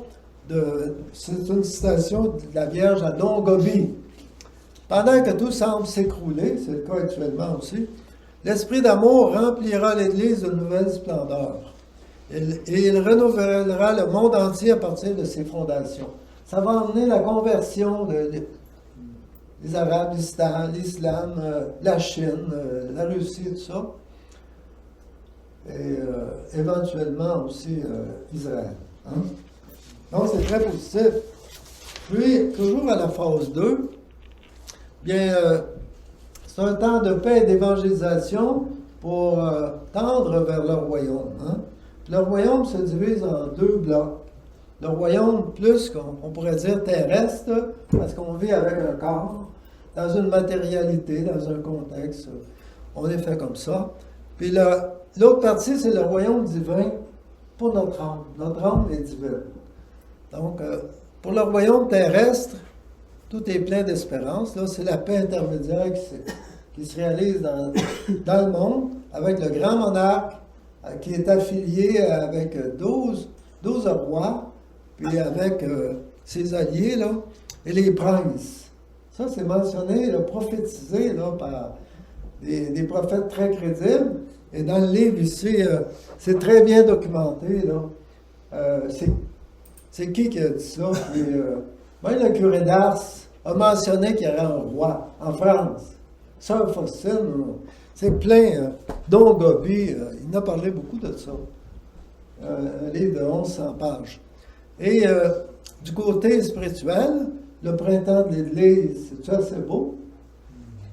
C'est une citation de la Vierge à Don Gobi. Pendant que tout semble s'écrouler, c'est le cas actuellement aussi, l'Esprit d'amour remplira l'Église de nouvelles splendeurs. Et il renouvellera le monde entier à partir de ses fondations. Ça va emmener la conversion des Arabes, l'Islam, la Chine, la Russie, tout ça. Et éventuellement aussi Israël. Hein? Donc c'est très positif. Puis, toujours à la phase 2, bien, c'est un temps de paix et d'évangélisation pour tendre vers le royaume. Hein? Le royaume se divise en deux blocs. Le royaume plus, on pourrait dire, terrestre, parce qu'on vit avec un corps, dans une matérialité, dans un contexte. On est fait comme ça. Puis l'autre partie, c'est le royaume divin pour notre âme. Notre âme est divine. Donc, pour le royaume terrestre, tout est plein d'espérance. Là, c'est la paix intermédiaire qui se réalise dans le monde, avec le grand monarque qui est affilié avec 12 rois, puis avec ses alliés, là, et les princes. Ça, c'est mentionné, là, prophétisé là, par des prophètes très crédibles. Et dans le livre ici, c'est très bien documenté. Là. C'est qui a dit ça? Puis, même le curé d'Ars a mentionné qu'il y aurait un roi en France. Sœur Faustine, c'est plein. Don Gobi, il en a parlé beaucoup de ça. Un livre de 1100 pages. Et du côté spirituel, le printemps de l'Église, c'est assez beau.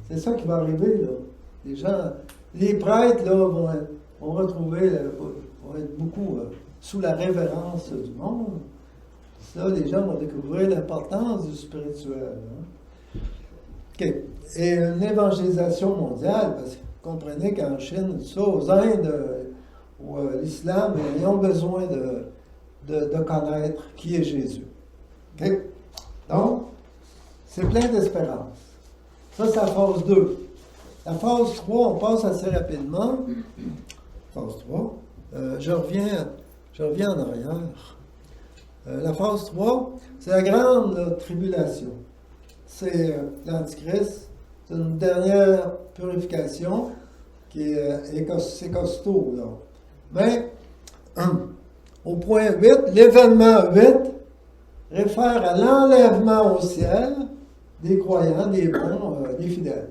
C'est ça qui va arriver, là. Les gens, les prêtres, là, vont être beaucoup sous la révérence du monde. Là, les gens vont découvrir l'importance du spirituel. Hein. OK. Et une évangélisation mondiale, parce que vous comprenez qu'en Chine, ça, aux Indes, ou l'islam, ils ont besoin de connaître qui est Jésus. OK? Donc, c'est plein d'espérance. Ça, c'est la phase 2. La phase 3, on passe assez rapidement. Phase 3. Je reviens en arrière. La phase 3, c'est la grande tribulation. C'est l'Antichrist. C'est une dernière purification qui c'est costaud, là. Mais, au point 8, l'événement 8 réfère à l'enlèvement au ciel des croyants, des bons, des fidèles.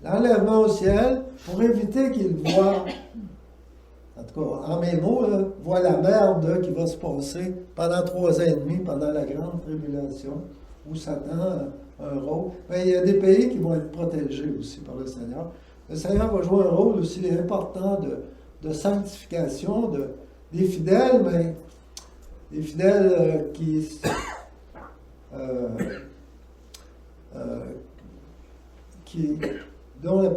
L'enlèvement au ciel pour éviter qu'ils voient, en tout cas, en mes mots, voient la merde qui va se passer pendant 3 ans et demi, pendant la grande tribulation, où Satan a un rôle. Mais il y a des pays qui vont être protégés aussi par le Seigneur. Le Seigneur va jouer un rôle aussi important de sanctification des fidèles, mais des fidèles dont la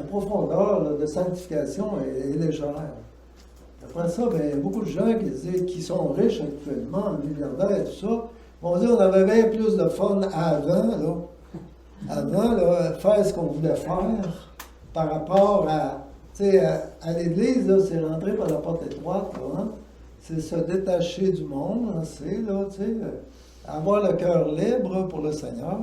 profondeur là, de sanctification est légère. Après ça, ben, il y a beaucoup de gens qui sont riches actuellement, milliardaires et tout ça, vont dire on avait bien plus de fun avant, là. Avant, là, faire ce qu'on voulait faire par rapport à l'Église, là, c'est rentrer par la porte étroite, là, hein? C'est se détacher du monde, hein, c'est là, avoir le cœur libre pour le Seigneur,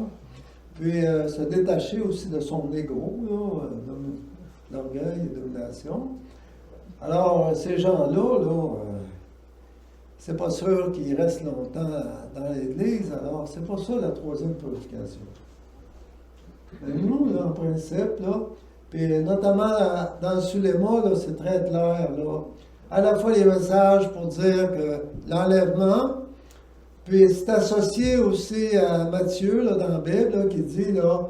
puis se détacher aussi de son ego, là, de l'orgueil et de domination. Alors, ces gens-là, c'est pas sûr qu'ils restent longtemps dans l'Église, alors c'est pour ça la troisième purification. Mais nous, là, en principe, là, puis notamment dans le Suléma, là, c'est très clair, là. À la fois les messages pour dire que l'enlèvement, puis c'est associé aussi à Matthieu, là, dans la Bible, là, qui dit, là,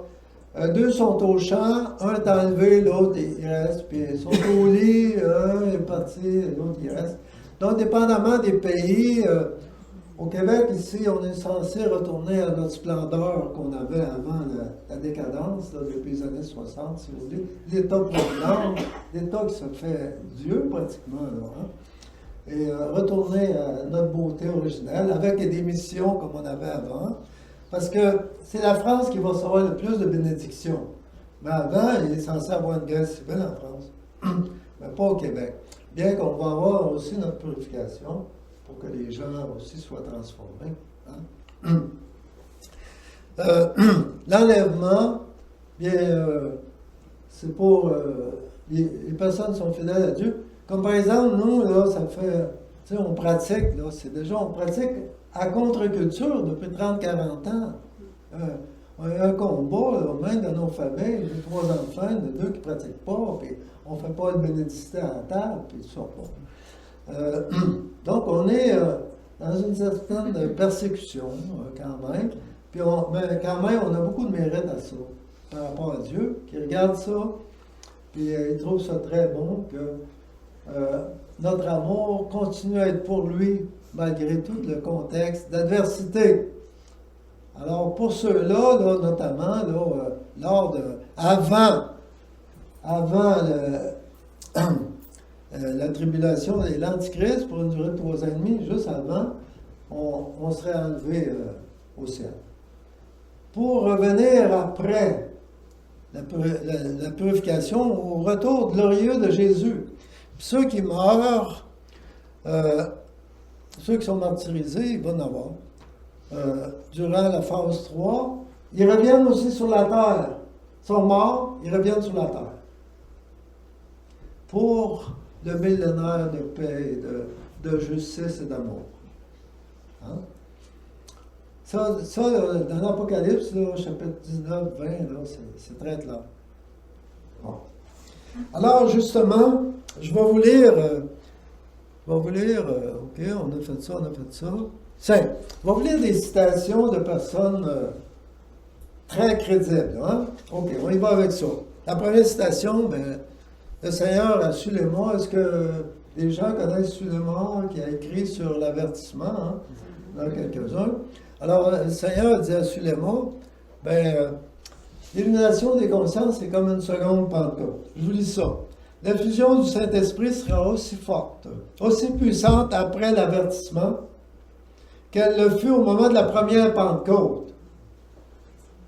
deux sont au champ, un est enlevé, l'autre il reste, puis ils sont au lit, un est parti, l'autre il reste. Donc, dépendamment des pays, au Québec, ici, on est censé retourner à notre splendeur qu'on avait avant la décadence, là, depuis les années 60, si vous voulez. L'État-providence, l'État qui se fait Dieu, pratiquement, là, hein? Et retourner à notre beauté originelle, avec des missions comme on avait avant. Parce que c'est la France qui va recevoir le plus de bénédictions. Mais avant, il est censé avoir une guerre civile en France, mais pas au Québec. Bien qu'on va avoir aussi notre purification pour que les gens aussi soient transformés. Hein? L'enlèvement, bien, c'est pour les personnes qui sont fidèles à Dieu. Comme par exemple, nous, là, ça fait, tu sais, on pratique, là, on pratique à contre-culture depuis 30-40 ans. On a un combat, là, même dans nos familles, j'ai 3 enfants, il y en a 2 qui ne pratiquent pas, puis on ne fait pas de bénédicité à la table, puis tout ça. Donc, on est dans une certaine persécution, quand même, mais quand même, on a beaucoup de mérite à ça, par rapport à Dieu, qui regarde ça, puis il trouve ça très bon que notre amour continue à être pour lui, malgré tout le contexte d'adversité. Alors, pour ceux-là, là, notamment, là, avant la tribulation et l'Antichrist, pour une durée de 3 ans et demi, juste avant, on serait enlevé au ciel. Pour revenir après la purification, au retour glorieux de Jésus. Puis ceux qui meurent, ceux qui sont martyrisés, ils vont en avoir. Durant la phase 3, ils reviennent aussi sur la terre. Ils sont morts, ils reviennent sur la terre. Pour le millénaire de paix, de justice et d'amour. Hein? Ça dans l'Apocalypse, là, chapitre 19, 20, là, c'est très clair. Bon. Alors, justement, je vais vous lire, ok, on a fait ça. Tiens, je vais vous lire des citations de personnes très crédibles. Hein? Ok, on y va avec ça. La première citation, ben, le Seigneur à Suléma. Est-ce que les gens connaissent Suléma qui a écrit sur l'avertissement, hein? Dans quelques-uns? Alors, le Seigneur dit à Suléma, ben, l'illumination des consciences, c'est comme une seconde Pentecôte. Je vous lis ça. L'effusion du Saint-Esprit sera aussi forte, aussi puissante après l'avertissement qu'elle le fut au moment de la première Pentecôte.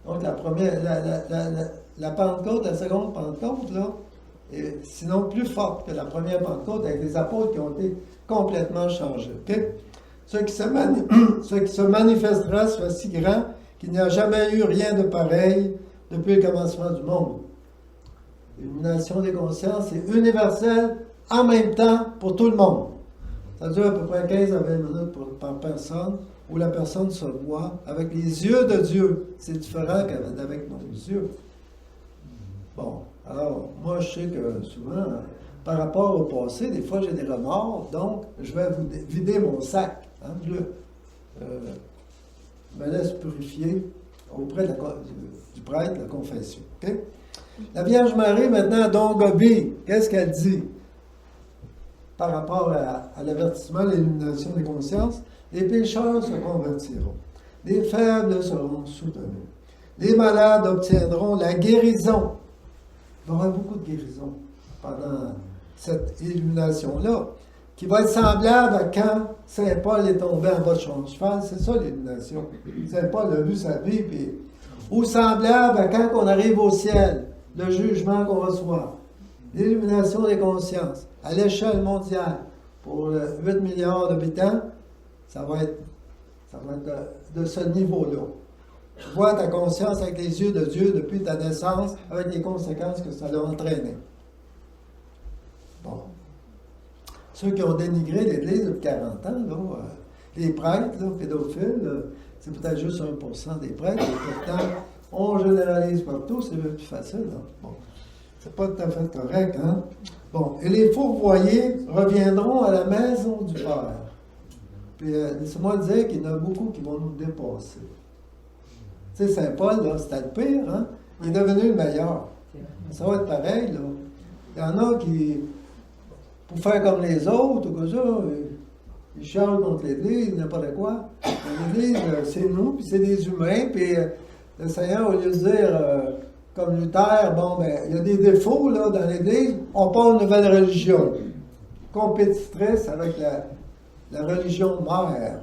Donc, la Pentecôte, la seconde Pentecôte, là, est sinon plus forte que la première Pentecôte avec les apôtres qui ont été complètement changés. Okay? Ce qui se manifestera sera si grand qu'il n'y a jamais eu rien de pareil depuis le commencement du monde. L'illumination des consciences est universelle en même temps pour tout le monde. Ça dure à peu près 15 à 20 minutes par personne, où la personne se voit avec les yeux de Dieu. C'est différent qu'avec nos yeux. Bon, alors, moi, je sais que souvent, par rapport au passé, des fois, j'ai des remords, donc je vais vider mon sac. Hein, je me laisse purifier auprès du prêtre, la confession. Okay? La Vierge Marie, maintenant, donc, Gobi, qu'est-ce qu'elle dit? par rapport à l'avertissement, l'illumination des consciences, les pécheurs se convertiront. Les faibles seront soutenus. Les malades obtiendront la guérison. Il y aura beaucoup de guérison pendant cette illumination-là, qui va être semblable à quand Saint Paul est tombé en bas de son cheval. C'est ça l'illumination. Saint Paul a vu sa vie, puis, ou semblable à quand on arrive au ciel, le jugement qu'on reçoit. L'illumination des consciences, à l'échelle mondiale, pour 8 milliards d'habitants, ça va être de ce niveau-là. Tu vois ta conscience avec les yeux de Dieu depuis ta naissance, avec les conséquences que ça a entraîné. Bon. Ceux qui ont dénigré l'Église depuis 40 ans, là, les prêtres, là, pédophiles, c'est peut-être juste 1% des prêtres, et pourtant, on généralise partout, c'est même plus facile. Là. Bon. C'est pas tout à fait correct, hein? Bon, et les fourvoyés reviendront à la maison du Père. Puis, laissez-moi dire qu'il y en a beaucoup qui vont nous dépasser. Tu sais, Saint Paul, là, c'était le pire, hein? Il est devenu le meilleur. Ça va être pareil, là. Il y en a qui, pour faire comme les autres, ou comme ça, ils chargent contre l'Église, n'importe quoi. L'Église, c'est nous, puis c'est des humains, puis le Seigneur, au lieu de dire, comme Luther, bon, ben, il y a des défauts, là, dans l'Église, on part une nouvelle religion, compétitrice avec la religion mère.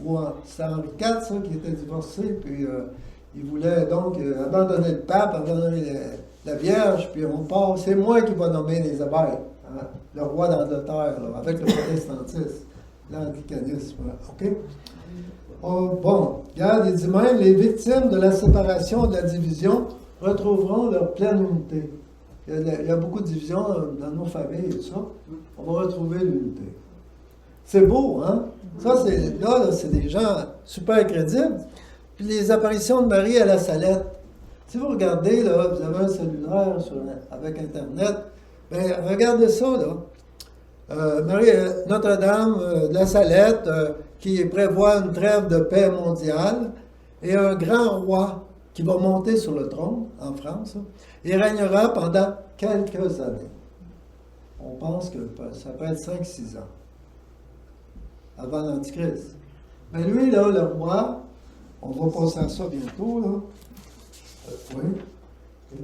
Ou c'est Henri IV, ça, qui était divorcé, puis il voulait donc abandonner le pape, abandonner la Vierge, puis on part, c'est moi qui va nommer les évêques, hein, le roi d'Angleterre, là, avec le protestantisme, l'anglicanisme, OK? Oh, bon, regarde, il dit même, les victimes de la séparation, de la division, retrouveront leur pleine unité. Il y a beaucoup de divisions dans nos familles et tout ça. On va retrouver l'unité. C'est beau, hein? Ça, c'est des gens super crédibles. Puis les apparitions de Marie à la Salette. Si vous regardez, là, vous avez un cellulaire avec Internet, bien, regardez ça, là. Marie, Notre-Dame de la Salette, qui prévoit une trêve de paix mondiale, et un grand roi qui va monter sur le trône en France, et régnera pendant quelques années. On pense que ça peut être 5-6 ans avant l'Antichrist. Mais lui, là, le roi, on va passer à ça bientôt, là. Oui.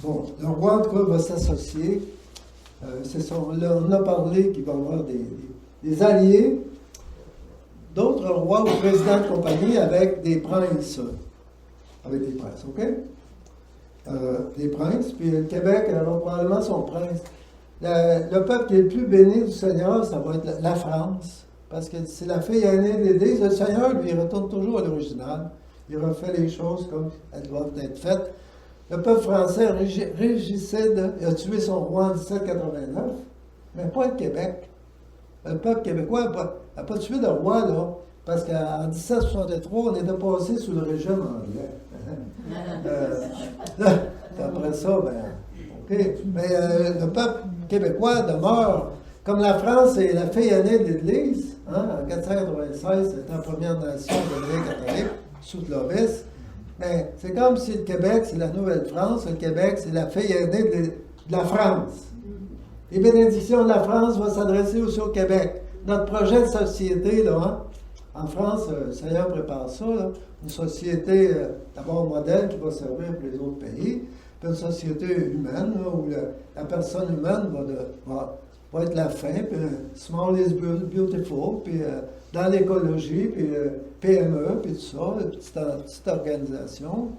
Bon, le roi, en tout cas, va s'associer. On a parlé qu'il va y avoir des alliés, d'autres rois ou présidents de compagnie avec des princes. Avec des princes, OK? Des princes, puis le Québec aura probablement son prince. Le peuple qui est le plus béni du Seigneur, ça va être la France. Parce que c'est la fille aînée de l'Église. Le Seigneur, lui, il retourne toujours à l'original. Il refait les choses comme elles doivent être faites. Le peuple français régicide, il a tué son roi en 1789, mais pas le Québec. Le peuple québécois n'a pas tué de roi, là, parce qu'en 1763, on était passé sous le régime anglais. Après ça, ben, OK. Mais le peuple québécois demeure, comme la France est la fille aînée de l'Église, hein, en 496, c'était la première nation de l'Église catholique, sous Clovis. Mais c'est comme si le Québec, c'est la Nouvelle-France, le Québec, c'est la fille aînée de la France. Les bénédictions de la France vont s'adresser aussi au Québec. Notre projet de société, là, hein, en France, le Seigneur prépare ça, là, une société d'abord modèle qui va servir pour les autres pays, puis une société humaine, là, où la personne humaine va être la fin, puis small is beautiful, puis dans l'écologie, puis PME, puis tout ça, petite organisation.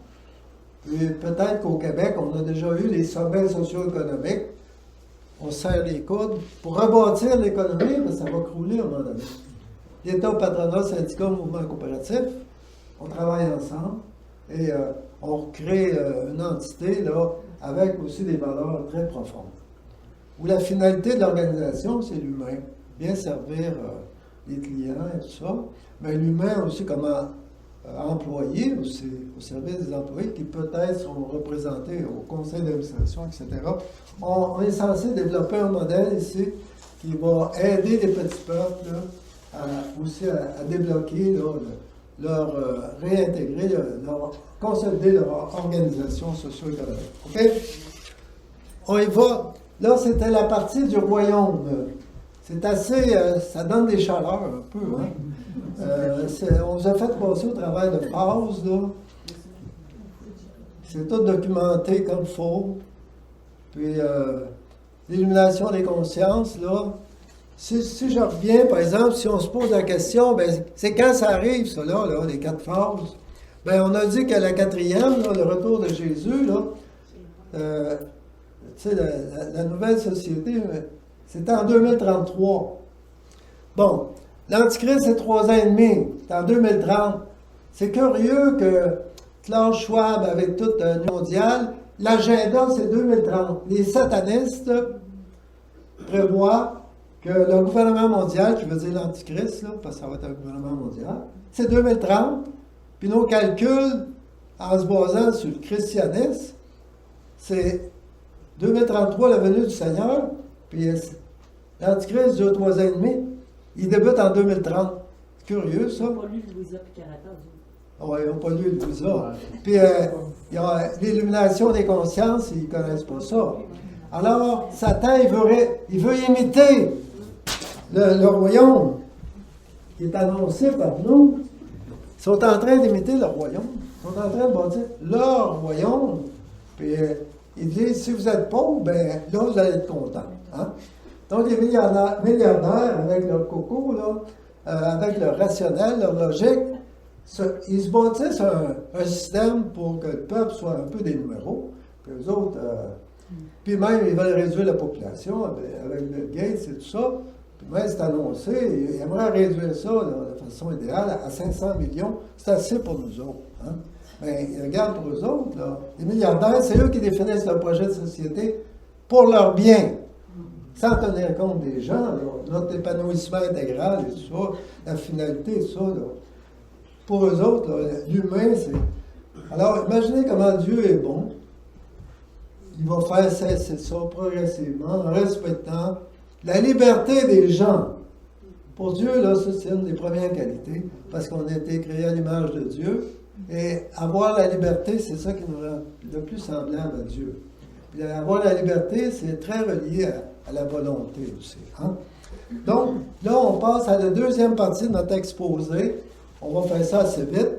Puis peut-être qu'au Québec, on a déjà eu les sommets socio-économiques. On serre les coudes pour rebâtir l'économie, mais ça va crouler à un moment donné. L'État, patronat, syndicat, mouvement coopératif, on travaille ensemble et on crée une entité là, avec aussi des valeurs très profondes. Où la finalité de l'organisation, c'est l'humain. Bien servir les clients et tout ça, mais l'humain aussi comme employé aussi, au service des employés qui peut-être seront représentés au conseil d'administration, etc. On est censé développer un modèle ici qui va aider les petits peuples là, aussi à débloquer leur réintégrer, consolider leur organisation socio-économique. OK? On y va. là, c'était la partie du royaume. C'est assez, ça donne des chaleurs un peu. Hein? On vous a fait passer au travers de phrases, là. C'est tout documenté comme faut. Puis, l'illumination des consciences, là. Si je reviens, par exemple, si on se pose la question, ben, c'est quand ça arrive, ça, là, les 4 phases. Ben, on a dit que la 4e, là, le retour de Jésus, là, tu sais, la nouvelle société, c'était en 2033. Bon, l'Antichrist, c'est 3 ans et demi, c'est en 2030. C'est curieux que Klaus Schwab, avec tout le mondial, l'agenda, c'est 2030. Les satanistes prévoient que le gouvernement mondial, qui veut dire l'Antichrist, là, parce que ça va être un gouvernement mondial, c'est 2030. Puis nos calculs, en se basant sur le christianisme, c'est 2033, la venue du Seigneur, puis l'Antichrist dure 3 ans et demi. Il débute en 2030. C'est curieux, ça. Ils n'ont pas lu Louisa Picarata. Oui, ils n'ont pas lu Louisa. Puis, il y a l'illumination des consciences, ils ne connaissent pas ça. Alors, Satan, il veut imiter le royaume qui est annoncé par nous. Ils sont en train d'imiter le royaume. Ils sont en train de bâtir leur royaume. Puis, ils disent, si vous êtes pauvre, ben là, vous allez être content. Hein? Donc, les milliardaires, avec leur coco, là, avec leur rationnel, leur logique, ils se bâtissent un système pour que le peuple soit un peu des numéros. Puis eux autres, puis même, ils veulent réduire la population avec Bill Gates et tout ça. Puis même, c'est annoncé, ils aimeraient réduire ça là, de façon idéale à 500 millions. C'est assez pour nous autres. Hein? Mais regarde pour eux autres, là, les milliardaires, c'est eux qui définissent leur projet de société pour leur bien, sans tenir compte des gens, là, notre épanouissement intégral et tout ça, la finalité, tout ça. Là. Pour eux autres, l'humain, c'est... Alors, imaginez comment Dieu est bon. Il va faire cesser ça progressivement, en respectant la liberté des gens. Pour Dieu, là, ça, c'est une des premières qualités, parce qu'on a été créé à l'image de Dieu. Et avoir la liberté, c'est ça qui nous rend le plus semblable à Dieu. Puis avoir la liberté, c'est très relié à la volonté aussi. Hein? Donc, là, on passe à la deuxième partie de notre exposé. On va faire ça assez vite.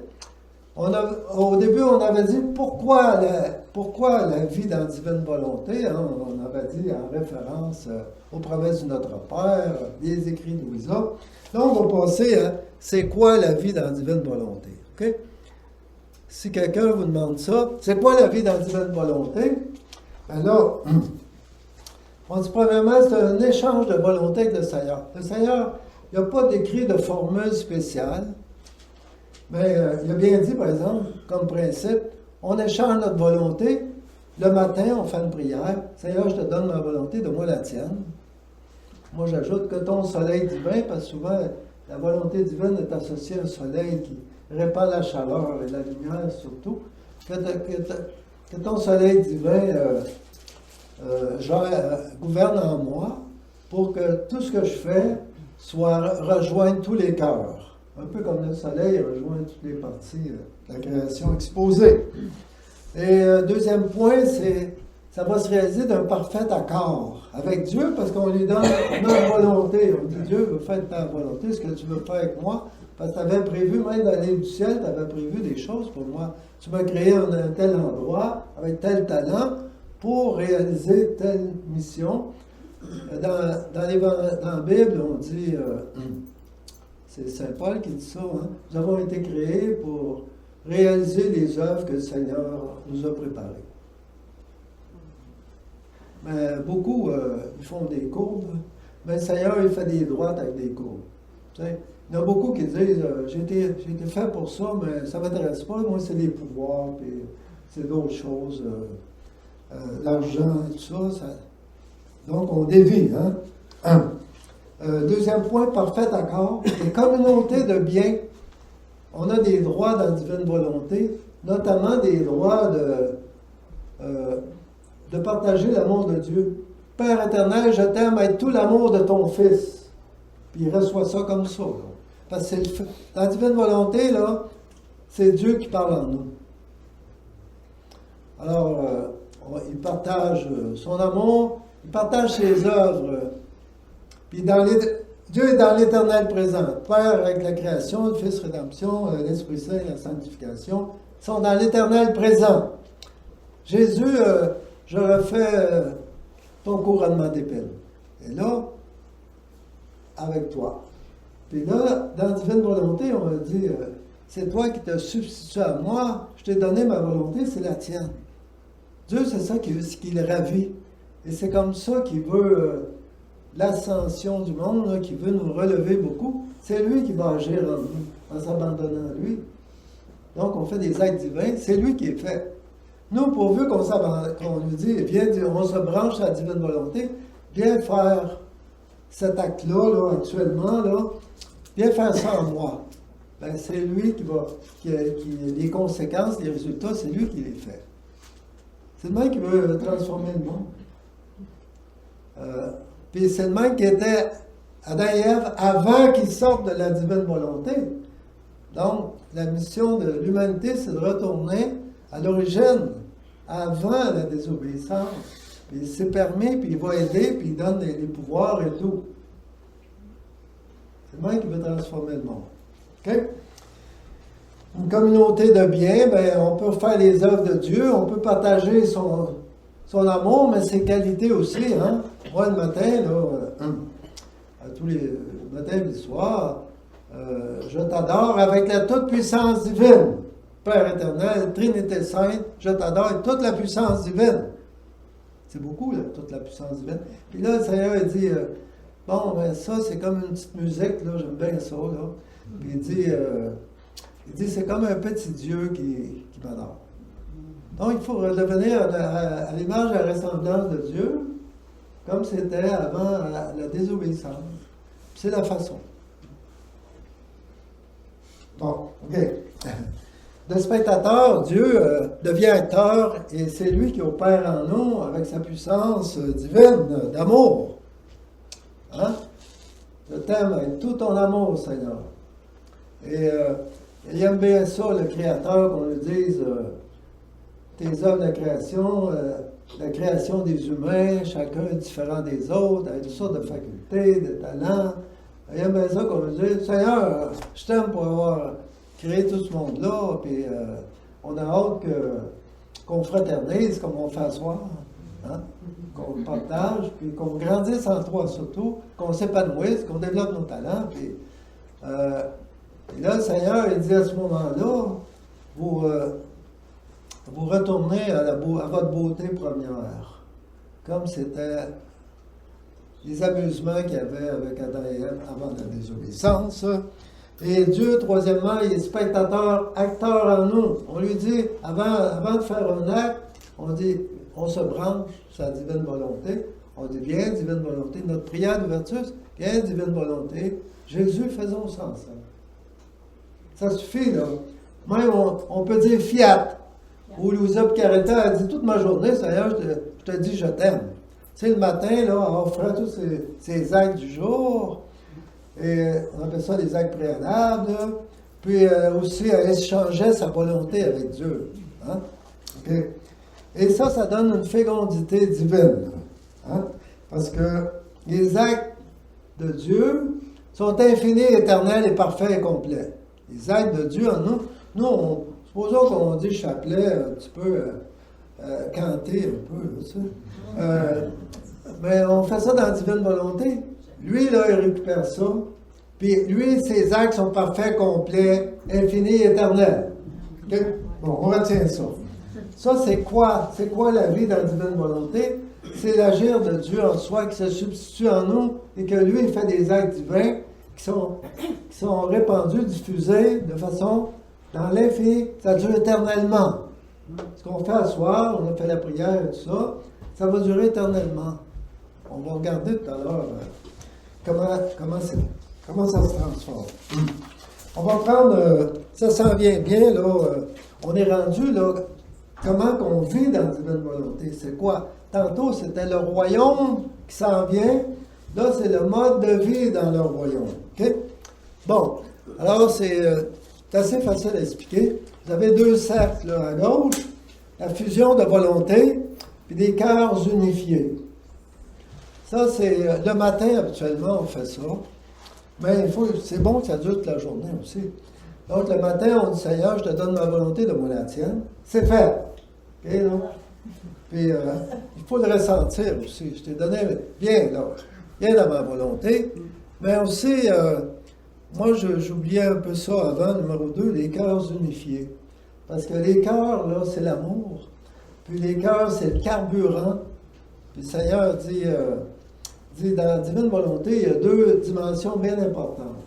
Au début, on avait dit pourquoi la vie dans la divine volonté. Hein? On avait dit en référence aux promesses de notre Père, les écrits de Louisa. Là, on va passer à c'est quoi la vie dans la divine volonté. OK? Si quelqu'un vous demande ça, c'est quoi la vie dans la divine volonté? Ben là, on dit premièrement, c'est un échange de volonté avec le Seigneur. Le Seigneur, il n'a pas décrit de formule spéciale, mais il a bien dit, par exemple, comme principe, on échange notre volonté. Le matin, on fait une prière. Seigneur, je te donne ma volonté, donne-moi la tienne. Moi, j'ajoute que ton soleil divin, parce que souvent, la volonté divine est associée à un soleil qui répand la chaleur et la lumière surtout. Que ton soleil divin gouverne en moi pour que tout ce que je fais rejoigne tous les cœurs. Un peu comme le soleil rejoint toutes les parties de la création exposée. Et deuxième point, ça va se réaliser d'un parfait accord avec Dieu parce qu'on lui donne notre volonté. On dit, Dieu, fais ta volonté, ce que tu veux faire avec moi. Parce que tu avais prévu, même d'aller du ciel, tu avais prévu des choses pour moi. Tu m'as créé en un tel endroit, avec tel talent, pour réaliser telle mission. Dans la Bible, on dit, c'est Saint Paul qui dit ça, hein? Nous avons été créés pour réaliser les œuvres que le Seigneur nous a préparées. Mais beaucoup, ils font des courbes, mais le Seigneur, il fait des droites avec des courbes. Tu sais? Il y en a beaucoup qui disent j'ai été fait pour ça, mais ça ne m'intéresse pas. Moi, c'est des pouvoirs, puis c'est d'autres choses, l'argent et tout ça. Donc, on dévie. Hein? Deuxième point, parfait accord. Les communautés de biens, on a des droits dans la divine volonté, notamment des droits de partager l'amour de Dieu. Père éternel, je t'aime avec tout l'amour de ton Fils. Puis il reçoit ça comme ça. Là. Parce que dans la divine volonté, là, c'est Dieu qui parle en nous. Alors, il partage son amour, Il partage ses œuvres. Puis Dieu est dans l'éternel présent. Père avec la création, le Fils rédemption, l'Esprit Saint, la sanctification, sont dans l'éternel présent. Jésus, je refais ton couronnement d'épines. Et là, avec toi. Puis là, dans la divine volonté, on a dit, c'est toi qui t'as substitué à moi, je t'ai donné ma volonté, c'est la tienne. Dieu, c'est ça qui le ravit. Et c'est comme ça qu'il veut l'ascension du monde, là, qui veut nous relever beaucoup. C'est lui qui va agir en nous, en s'abandonnant à lui. Donc, on fait des actes divins, c'est lui qui est fait. Nous, pourvu qu'on lui dit, viens, on se branche à la divine volonté, viens faire cet acte-là, là, actuellement, là, viens faire ça en moi. Ben, c'est lui les conséquences, les résultats, c'est lui qui les fait. C'est le même qui veut transformer le monde. Puis c'est le même qui était Adam et Ève avant qu'ils sortent de la divine volonté. Donc, la mission de l'humanité, c'est de retourner à l'origine, avant la désobéissance. Puis il s'est permis, puis il va aider, puis il donne les pouvoirs et tout. C'est le même qui veut transformer le monde. OK? Une communauté de bien, ben, on peut faire les œuvres de Dieu, on peut partager son amour, mais ses qualités aussi. Hein? Moi, le matin, là, tous les matins et les soirs, je t'adore avec la toute-puissance divine. Père éternel, Trinité sainte, je t'adore avec toute la puissance divine. C'est beaucoup, là, toute la puissance divine. Puis là, le Seigneur, il dit, bon, ben ça, c'est comme une petite musique, là, j'aime bien ça, là. Puis il dit, c'est comme un petit Dieu qui m'adore. Donc, il faut redevenir à l'image et à la ressemblance de Dieu, comme c'était avant la désobéissance. C'est la façon. Bon, OK. De spectateur, Dieu devient acteur et c'est lui qui opère en nous avec sa puissance divine d'amour. Hein? Je t'aime avec tout ton amour, Seigneur. Et il aime bien ça, le Créateur, qu'on lui dise tes œuvres de création, la création des humains, chacun différent des autres, avec toutes sortes de facultés, de talents. Il aime bien ça qu'on lui dise Seigneur, je t'aime pour avoir créé tout ce monde-là, puis on a hâte qu'on fraternise comme on fait à soir, hein? Qu'on partage, puis qu'on grandisse en toi surtout, qu'on s'épanouisse, qu'on développe nos talents. Puis, et là, le Seigneur, il dit à ce moment-là, vous retournez à votre beauté première, comme c'était les amusements qu'il y avait avec Adam et Ève avant la désobéissance. Et Dieu, troisièmement, il est spectateur, acteur en nous. On lui dit, avant de faire un acte, on se branche sur la divine volonté. On dit, viens, divine volonté. Notre prière d'ouverture, viens, divine volonté. Jésus, faisons ça ensemble. Ça suffit, là. Même, on peut dire fiat. Ou Louisa Picaretta a dit, toute ma journée, Seigneur, je te dis, je t'aime. Tu sais, le matin, là, en offrant tous ces actes du jour, et on appelle ça des actes préalables, là. Puis aussi, elle échangeait sa volonté avec Dieu. Hein? Okay. Et ça donne une fécondité divine. Hein? Parce que les actes de Dieu sont infinis, éternels et parfaits et complets. Les actes de Dieu en nous, supposons qu'on dit chapelet un petit peu, canter un peu, tu sais. Mais on fait ça dans la divine volonté. Lui, là, il récupère ça. Puis lui, ses actes sont parfaits, complets, infinis, éternels. Okay? Bon, on retient ça. Ça, c'est quoi? C'est quoi la vie dans la divine volonté? C'est l'agir de Dieu en soi qui se substitue en nous et que lui, il fait des actes divins qui sont répandus, diffusés de façon dans l'infini. Ça dure éternellement. Ce qu'on fait à soir, on a fait la prière et tout ça, ça va durer éternellement. On va regarder tout à l'heure comment ça se transforme. On va prendre, ça s'en vient bien, là, on est rendu, là, comment qu'on vit dans la divine volonté, c'est quoi? Tantôt, c'était le royaume qui s'en vient, là, c'est le mode de vie dans le royaume. OK? Bon, alors c'est assez facile à expliquer. Vous avez deux cercles, là, à gauche, la fusion de volonté, puis des cœurs unifiés. Ça, c'est le matin, habituellement, on fait ça. Mais c'est bon que ça dure toute la journée aussi. Donc, le matin, on dit, Seigneur, je te donne ma volonté, donne-moi la tienne. C'est fait. OK, là? Puis, il faut le ressentir aussi. Je t'ai donné bien, là, bien dans ma volonté. Mais aussi, moi, j'oubliais un peu ça avant, numéro 2, les cœurs unifiés. Parce que les cœurs, là, c'est l'amour. Puis les cœurs, c'est le carburant. Puis le Seigneur dit dans la divine volonté, il y a 2 dimensions bien importantes.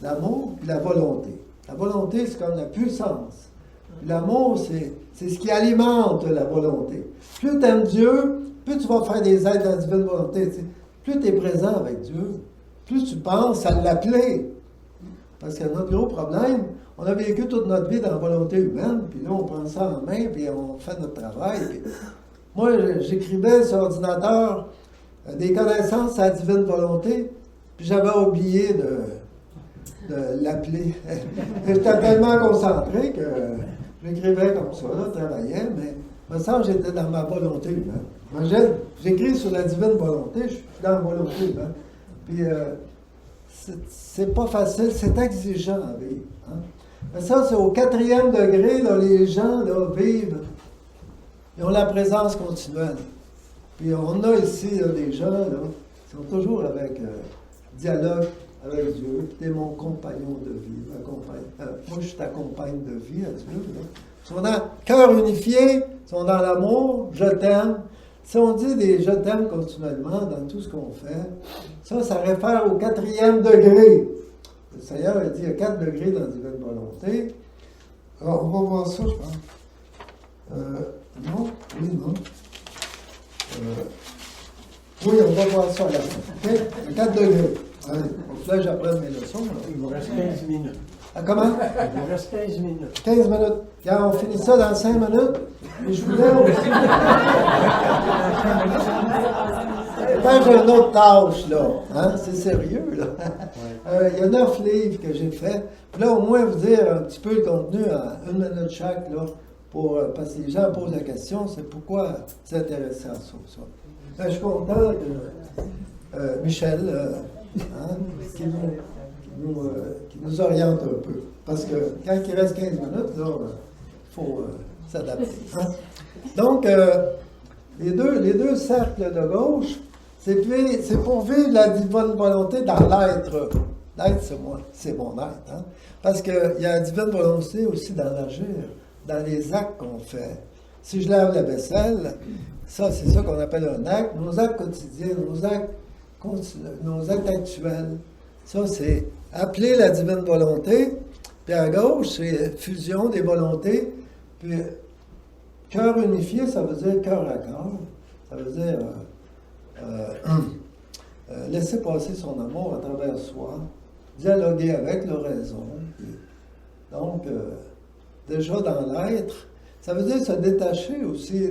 L'amour et la volonté. La volonté, c'est comme la puissance. Puis l'amour, c'est ce qui alimente la volonté. Plus tu aimes Dieu, plus tu vas faire des aides dans la divine volonté. Tu sais. Plus tu es présent avec Dieu, plus tu penses à l'appeler. Parce que notre gros problème, on a vécu toute notre vie dans la volonté humaine, puis là, on prend ça en main, puis on fait notre travail. Puis moi, j'écrivais sur ordinateur des connaissances à la divine volonté, puis j'avais oublié de l'appeler. J'étais tellement concentré que j'écrivais comme ça, là, travaillais, mais me semble que j'étais dans ma volonté humaine. Imagine, j'écris sur la divine volonté, je suis dans la volonté humaine. Puis c'est pas facile, c'est exigeant à vivre. Hein? Mais ça, c'est au 4e degré, là, les gens là, vivent. Ils ont la présence continuelle. Puis on a ici là, des gens là, qui sont toujours avec dialogue avec Dieu. Tu es mon compagnon de vie. Moi, je suis ta compagne de vie à Dieu. Là. Ils sont dans cœur unifié, ils sont dans l'amour, je t'aime. Si on dit des je t'aime continuellement dans tout ce qu'on fait, ça réfère au 4e degré. Le Seigneur a dit il y a 4 degrés dans la divine volonté. Alors, on va voir ça, je pense. Non? Oui, non. Oui, on va voir ça là. Okay? 4 degrés. Allez, donc là, j'apprends mes leçons. Là. Il vous reste 15 minutes. Ah, comment? Il vous reste 15 minutes. 15 minutes. Car on finit ça dans 5 minutes. Et je voulais aussi. Quand j'ai une autre tâche, là. Hein? C'est sérieux, là. Il y a 9 livres que j'ai faits. Puis là, au moins, vous dire un petit peu le contenu en 1 minute chaque, là. Parce que les gens posent la question, c'est pourquoi s'intéresser à ça. Là, je suis content que Michel, qui nous oriente un peu. Parce que quand il reste 15 minutes, là, il faut s'adapter. Hein? Donc, les deux cercles de gauche, c'est pour vivre la divine volonté dans l'être. L'être, c'est moi, c'est mon être. Hein? Parce qu'il y a la divine volonté aussi dans l'agir, dans les actes qu'on fait. Si je lave la vaisselle, ça, c'est ça qu'on appelle un acte. Nos actes quotidiens, nos actes actuels, ça, c'est appeler la divine volonté. Puis à gauche, c'est fusion des volontés. Puis cœur unifié, ça veut dire cœur à cœur. Ça veut dire laisser passer son amour à travers soi, dialoguer avec l'oraison. Donc, déjà dans l'être, ça veut dire se détacher aussi.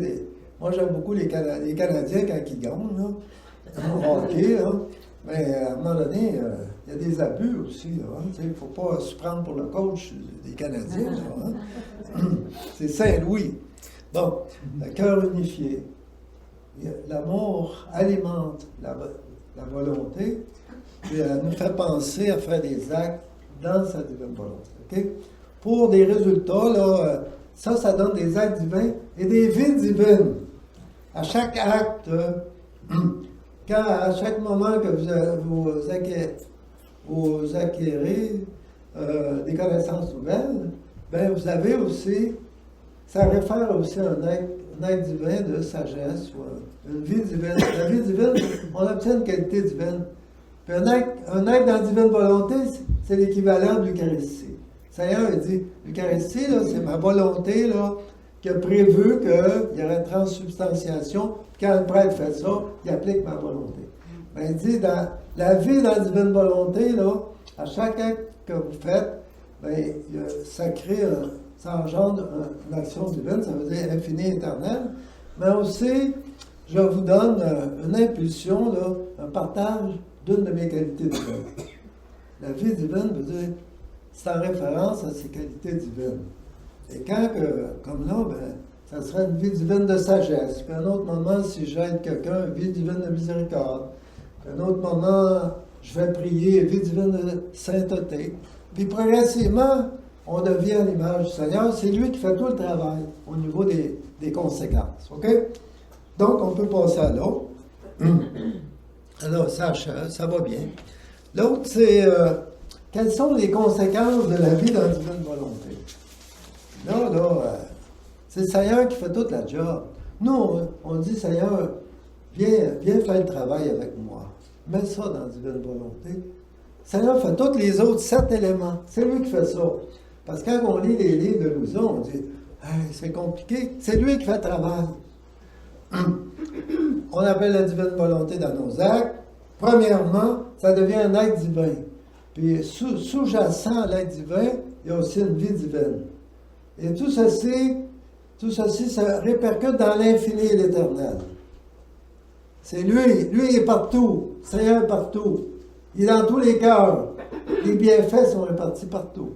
Moi, j'aime beaucoup les Canadiens quand ils gagnent, là, au hockey, là. Mais à un moment donné, il y a des abus aussi. Hein, il ne faut pas se prendre pour le coach des Canadiens. Là, hein. C'est Saint-Louis. Donc, le cœur unifié. L'amour alimente la volonté, puis elle nous fait penser à faire des actes dans sa divine volonté. Okay? Pour des résultats, là, ça donne des actes divins et des vies divines. À chaque acte, à chaque moment que vous acquérez des connaissances nouvelles, ben vous avez aussi, ça réfère aussi à un acte divin de sagesse, ou une vie divine. La vie divine, on obtient une qualité divine. Puis un acte dans la divine volonté, c'est l'équivalent de l'Eucharistie. Le Seigneur dit, l'Eucharistie, là, c'est ma volonté là, qui a prévu qu'il y aurait transubstantiation. Quand le prêtre fait ça, il applique ma volonté. Ben, il dit, dans la vie dans la divine volonté, là, à chaque acte que vous faites, ben, ça engendre une action divine, ça veut dire infini, éternel. Mais aussi, je vous donne une impulsion, là, un partage d'une de mes qualités divines. La vie divine veut dire, c'est en référence à ses qualités divines. Et quand, comme là, ben, ça serait une vie divine de sagesse. Puis un autre moment, si j'aide quelqu'un, une vie divine de miséricorde. Puis un autre moment, je vais prier, une vie divine de sainteté. Puis progressivement, on devient à l'image du Seigneur. C'est lui qui fait tout le travail au niveau des conséquences. OK? Donc, on peut passer à l'autre. Alors, ça va bien. L'autre, c'est quelles sont les conséquences de la vie dans la divine volonté? Là, c'est le Seigneur qui fait toute la job. Nous, on dit, Seigneur, viens faire le travail avec moi. Mets ça dans la divine volonté. Le Seigneur fait tous les autres 7 éléments. C'est lui qui fait ça. Parce que quand on lit les livres de Louison, on dit, hey, c'est compliqué. C'est lui qui fait le travail. On appelle la divine volonté dans nos actes. Premièrement, ça devient un acte divin. Puis sous-jacent à l'acte divin, il y a aussi une vie divine. Et tout ceci, ça répercute dans l'infini et l'éternel. C'est lui il est partout. Le Seigneur est partout. Il est dans tous les cœurs. Les bienfaits sont répartis partout.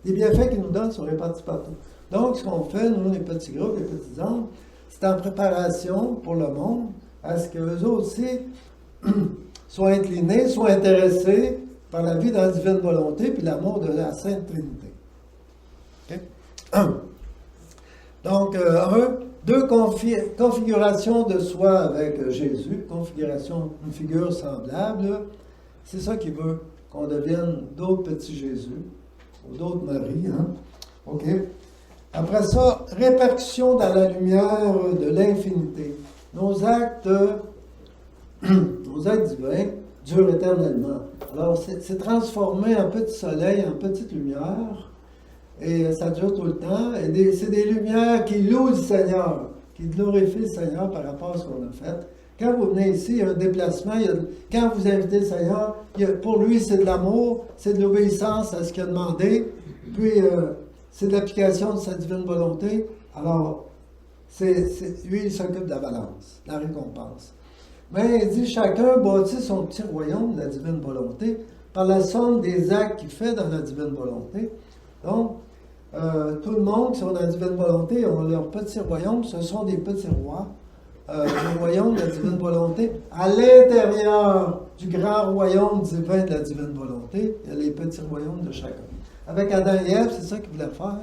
Les bienfaits qu'il nous donne sont répartis partout. Donc, ce qu'on fait, nous, les petits groupes, les petits hommes, c'est en préparation pour le monde, à ce qu'eux aussi soient inclinés, soient intéressés par la vie dans la divine volonté puis l'amour de la Sainte Trinité. Okay? Donc, deux configurations de soi avec Jésus, une figure semblable. C'est ça qu'il veut, qu'on devienne d'autres petits Jésus, ou d'autres Marie. Hein? OK? Après ça, répercussion dans la lumière de l'infinité. Nos actes divins durent éternellement. Alors, c'est transformé en petit soleil, en petite lumière, et ça dure tout le temps. Et c'est des lumières qui louent le Seigneur, qui glorifient le Seigneur par rapport à ce qu'on a fait. Quand vous venez ici, il y a un déplacement. Quand vous invitez le Seigneur, pour lui, c'est de l'amour, c'est de l'obéissance à ce qu'il a demandé. Puis, c'est de l'application de sa divine volonté. Alors, lui, il s'occupe de la balance, de la récompense. Mais il dit, chacun bâtit son petit royaume de la divine volonté par la somme des actes qu'il fait dans la divine volonté. Donc, tout le monde qui sont dans la divine volonté ont leur petit royaume. Ce sont des petits rois du royaume de la divine volonté. À l'intérieur du grand royaume divin de la divine volonté, il y a les petits royaumes de chacun. Avec Adam et Ève, c'est ça qu'il voulait faire.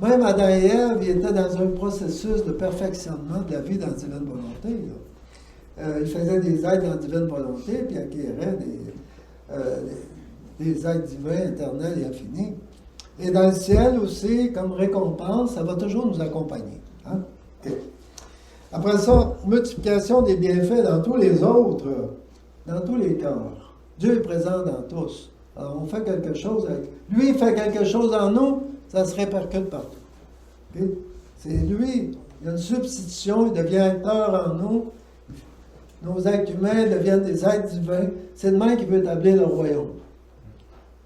Même Adam et Ève, ils étaient dans un processus de perfectionnement de la vie dans la divine volonté. Ils faisaient des actes dans la divine volonté, puis acquéraient des actes divins, éternels et infinis. Et dans le ciel aussi, comme récompense, ça va toujours nous accompagner. Hein? Okay. Après ça, multiplication des bienfaits dans tous les autres, dans tous les cœurs. Dieu est présent dans tous. Alors, on fait quelque chose avec... Lui, il fait quelque chose en nous, ça se répercute partout. Okay? C'est lui, il y a une substitution, il devient acteur en nous. Nos actes humains deviennent des actes divins. C'est le même qui veut établir le royaume.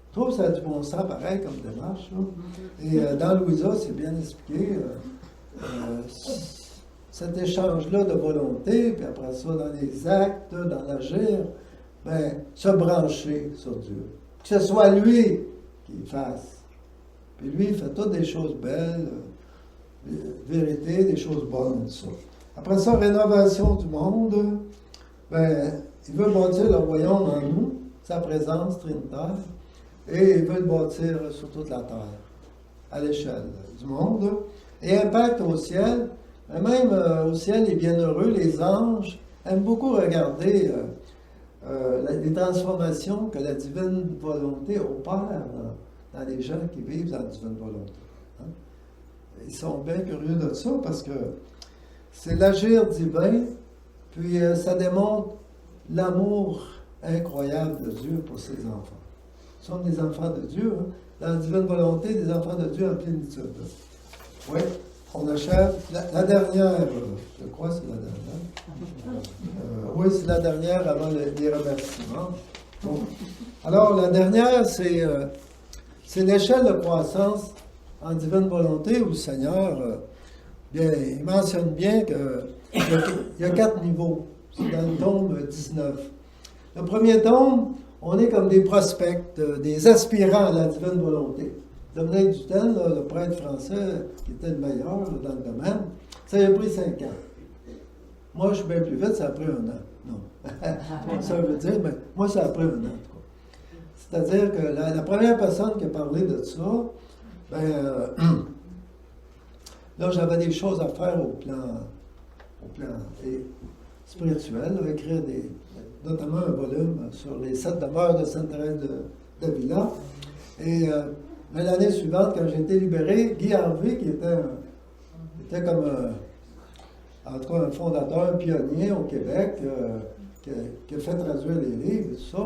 Je trouve que ça a du bon sens, pareil, comme démarche. Là. Et dans Louisa, c'est bien expliqué. Cet échange-là de volonté, puis après ça, dans les actes, dans l'agir, se brancher sur Dieu. Que ce soit lui qui fasse. Puis lui, il fait toutes des choses belles, vérité, des choses bonnes, tout ça. Après ça, rénovation du monde. Il veut bâtir le royaume en nous, sa présence trinitaire, et il veut le bâtir sur toute la terre, à l'échelle du monde. Et impact au ciel. Même au ciel, les bienheureux, les anges, aiment beaucoup regarder les transformations que la divine volonté opère dans les gens qui vivent dans la divine volonté. Hein? Ils sont bien curieux de ça parce que c'est l'agir divin, puis ça démontre l'amour incroyable de Dieu pour ses enfants. Nous sommes des enfants de Dieu, hein? Dans la divine volonté, des enfants de Dieu en plénitude. Oui, on achève. La dernière, je crois que c'est la dernière. Oui, c'est la dernière avant les remerciements. Bon. Alors, la dernière, c'est l'échelle de croissance en divine volonté où le Seigneur, il mentionne bien qu'il y a 4 niveaux. C'est dans le tome 19. Le premier tome, on est comme des prospects, des aspirants à la divine volonté. Dominique Dutel, là, le prêtre français, qui était le meilleur là, dans le domaine, ça a pris 5 ans. Moi, je suis bien plus vite, ça a pris 1 an. Non. Ça veut dire, mais moi, ça a pris 1 an, en tout cas. C'est-à-dire que la première personne qui a parlé de ça, là, j'avais des choses à faire au plan spirituel, là, écrire notamment un volume sur les 7 demeures de Sainte-Thérèse d'Avila. Mais l'année suivante, quand j'ai été libéré, Guy Harvey, qui était comme en tout cas un fondateur, un pionnier au Québec, qui a fait traduire les livres, tout ça,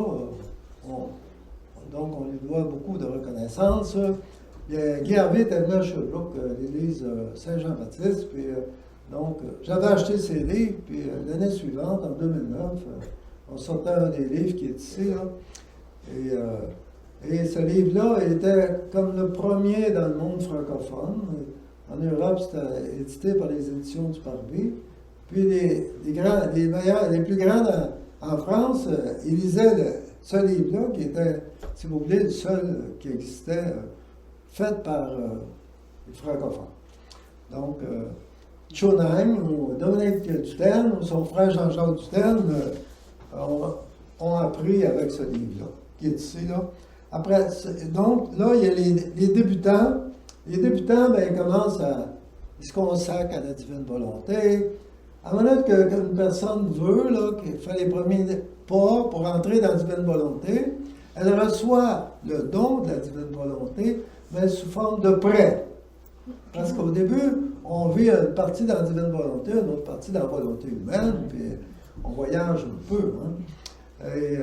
donc on lui doit beaucoup de reconnaissance. Guy Harvey était venu à Sherbrooke, l'église Saint-Jean-Baptiste, puis donc j'avais acheté ses livres, puis l'année suivante, en 2009, on sortait un des livres qui est ici, là, et ce livre-là était comme le premier dans le monde francophone. En Europe, c'était édité par les éditions du Parvis. Puis les plus grands en France, ils lisaient ce livre-là, qui était, si vous voulez, le seul qui existait, fait par les francophones. Donc, Schonheim, ou Dominique Dutel, ou son frère Jean-Jacques Dutel, ont appris avec ce livre-là, qui est ici, là. Après, donc, là, il y a les débutants. Les débutants, ben, ils se consacrent à la divine volonté. À un moment qu'une personne veut, là, qui fait les premiers pas pour entrer dans la divine volonté, elle reçoit le don de la divine volonté, mais sous forme de prêt. Parce qu'au début, on vit une partie dans la divine volonté, une autre partie dans la volonté humaine, puis on voyage un peu. Hein. Et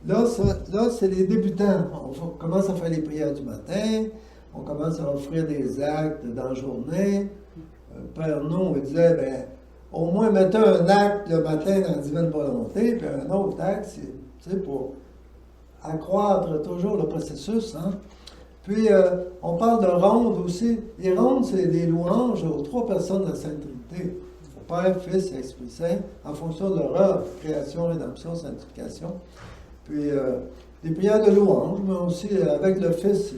là, c'est les débutants. On commence à faire les prières du matin, on commence à offrir des actes dans la journée. Père Non, il disait, ben, au moins mettez un acte le matin dans la divine volonté, puis un autre acte, c'est pour accroître toujours le processus. Hein? Puis, on parle de rondes aussi. Les rondes, c'est des louanges aux 3 personnes de la Sainte Trinité. Au Père, Fils et Esprit Saint, en fonction de leur œuvre, création, rédemption, sanctification. Puis, des prières de louange, mais aussi avec le Fils,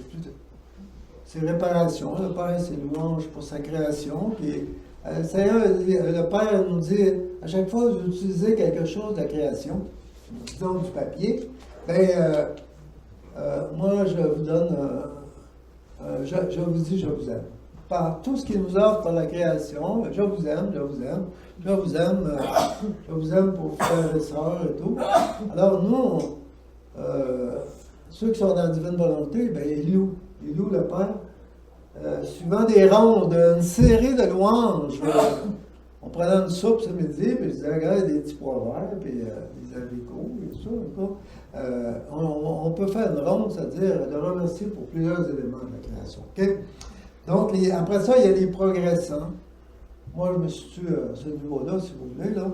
c'est réparation. Le Père, c'est louange pour sa création. Puis, le Père nous dit, à chaque fois que vous utilisez quelque chose de la création, disons du papier, ben, moi, je vous donne, je vous dis, je vous aime. Par tout ce qu'il nous offre par la création, je vous aime, je vous aime, je vous aime, je vous aime pour frères et sœurs et tout. Alors, nous, ceux qui sont dans la divine volonté, ben, ils louent le Père. Suivant des rondes, une série de louanges. On prenait une soupe ce midi, puis je disais, regarde, des petits pois verts, puis des haricots, et tout ça. On peut faire une ronde, c'est-à-dire le remercier pour plusieurs éléments de la création. Okay? Donc, après ça, il y a les progressants. Moi, je me situe à ce niveau-là, si vous voulez. Là.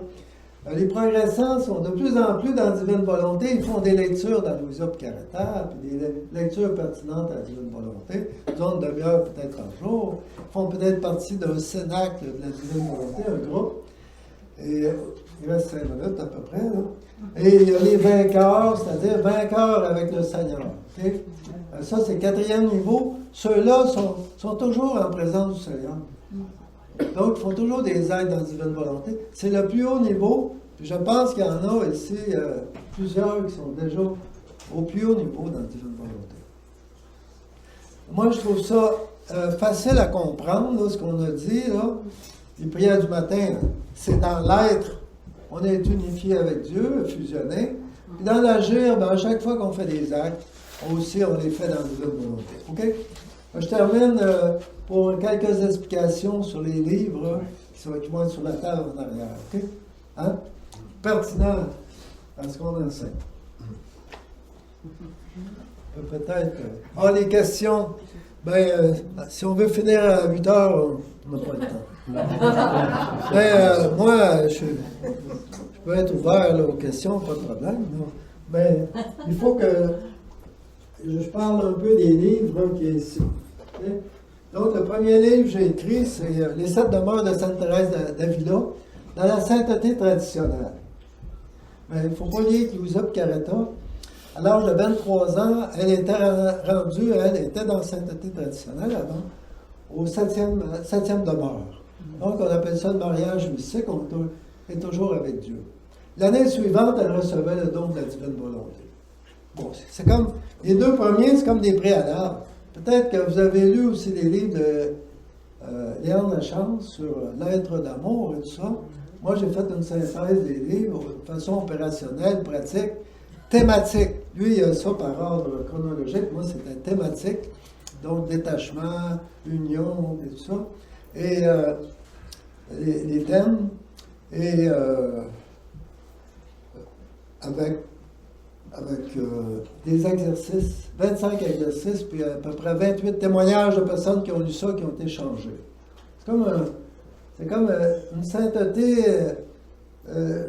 Les progressants sont de plus en plus dans la divine volonté. Ils font des lectures dans Louisa Picaretta, puis des lectures pertinentes à la divine volonté. Ils ont une demi-heure peut-être par jour. Ils font peut-être partie d'un cénacle de la divine volonté, un groupe. Et il reste 5 minutes à peu près. Là. Et il y a les vainqueurs, c'est-à-dire vainqueurs avec le Seigneur. Okay? Ça, c'est le 4e niveau. Ceux-là sont toujours en présence du Seigneur. Donc, ils font toujours des actes dans la divine volonté. C'est le plus haut niveau. Puis je pense qu'il y en a ici plusieurs qui sont déjà au plus haut niveau dans la divine volonté. Moi, je trouve ça facile à comprendre, là, ce qu'on a dit. Là. Les prières du matin, c'est dans l'être. On est unifié avec Dieu, fusionné. Puis dans l'agir, ben, à chaque fois qu'on fait des actes, aussi, on les fait dans la divine volonté. OK? Je termine pour quelques explications sur les livres qui vont être sur la table en arrière. OK? Hein? Pertinent à ce qu'on enseigne. Peut-être. Les questions. Ben, si on veut finir à 8 heures, on n'a pas le temps. Ben, moi, je peux être ouvert là, aux questions, pas de problème. Mais il faut que je parle un peu des livres qui est ici. Okay? Donc, le premier livre que j'ai écrit, c'est Les 7 demeures de Sainte-Thérèse d'Avila, dans la sainteté traditionnelle. Mais il ne faut pas lier avec Louisa Picaretta. À l'âge de 23 ans, elle était rendue, elle était dans la sainteté traditionnelle avant, au septième demeure. Donc, on appelle ça le mariage mystique, on est toujours avec Dieu. L'année suivante, elle recevait le don de la divine volonté. Bon, c'est comme, les deux premiers, c'est comme des préalables. Peut-être que vous avez lu aussi des livres de Léon Lachance sur l'être d'amour et tout ça. Moi, j'ai fait une synthèse des livres de façon opérationnelle, pratique, thématique. Lui, il a ça par ordre chronologique. Moi, c'était thématique. Donc, détachement, union, et tout ça. Et les thèmes. Et avec des exercices, 25 exercices, puis à peu près 28 témoignages de personnes qui ont lu ça, qui ont été changés. C'est comme une sainteté.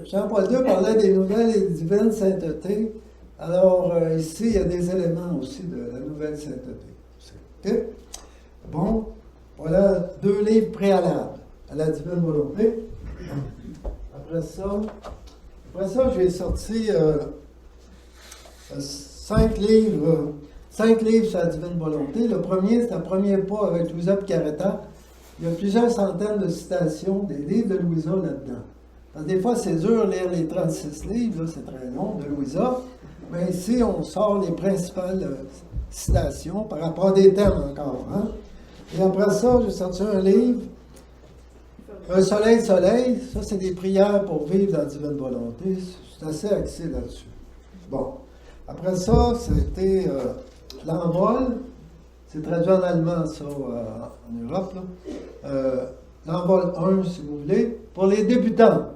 Jean-Paul II parlait des nouvelles et divines saintetés. Alors, ici, il y a des éléments aussi de la nouvelle sainteté. Okay? Bon, voilà 2 livres préalables à la divine volonté. Après ça, j'ai sorti 5 livres sur la divine volonté. Le premier, c'est un premier pas avec Louisa Picaretta. Il y a plusieurs centaines de citations des livres de Louisa là-dedans. Parce que des fois, c'est dur de lire les 36 livres, là, c'est très long, de Louisa. Mais ici, on sort les principales citations par rapport à des thèmes encore. Hein? Et après ça, j'ai sorti un livre, Un soleil, ça c'est des prières pour vivre dans la divine volonté. C'est assez axé là-dessus. Bon. Après ça, c'était l'envol. C'est traduit en allemand, ça, en Europe. L'envol 1, si vous voulez, pour les débutants.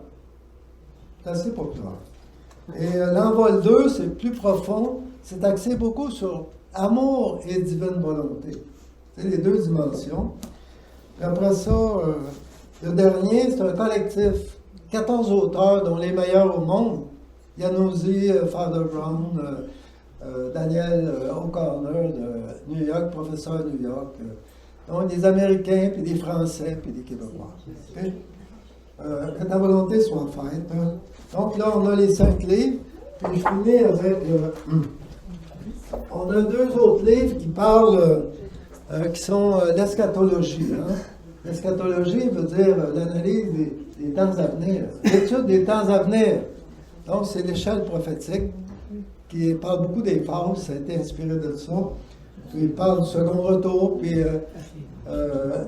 C'est assez populaire. Et l'envol 2, c'est plus profond. C'est axé beaucoup sur amour et divine volonté. C'est les 2 dimensions. Et après ça, le dernier, c'est un collectif. 14 auteurs, dont les meilleurs au monde. Yanouzi, Father Brown, Daniel O'Connor de New York, professeur de New York. Donc des Américains, puis des Français, puis des Québécois. Okay? Que ta volonté soit faite. Hein? Donc là, on a les 5 livres. Puis je finis avec... on a 2 autres livres qui parlent, qui sont l'eschatologie. Hein? L'eschatologie veut dire l'analyse des temps à venir, l'étude des temps à venir. Donc, c'est l'échelle prophétique qui parle beaucoup des phases, ça a été inspiré de ça. Puis, il parle du second retour, puis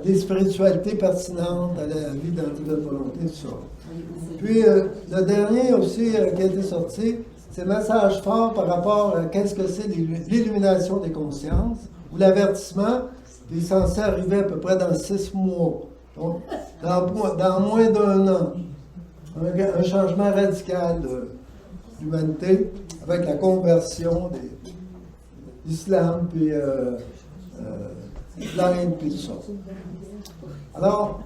des spiritualités pertinentes à la vie dans la divine volonté, tout ça. Puis, le dernier aussi qui a été sorti, c'est Message fort par rapport à qu'est-ce que c'est l'illumination des consciences, ou l'avertissement. Il est censé arriver à peu près dans 6 mois. Donc, dans moins d'1 an. Un changement radical de l'humanité avec la conversion de l'islam, puis l'Inde, puis tout ça. Alors,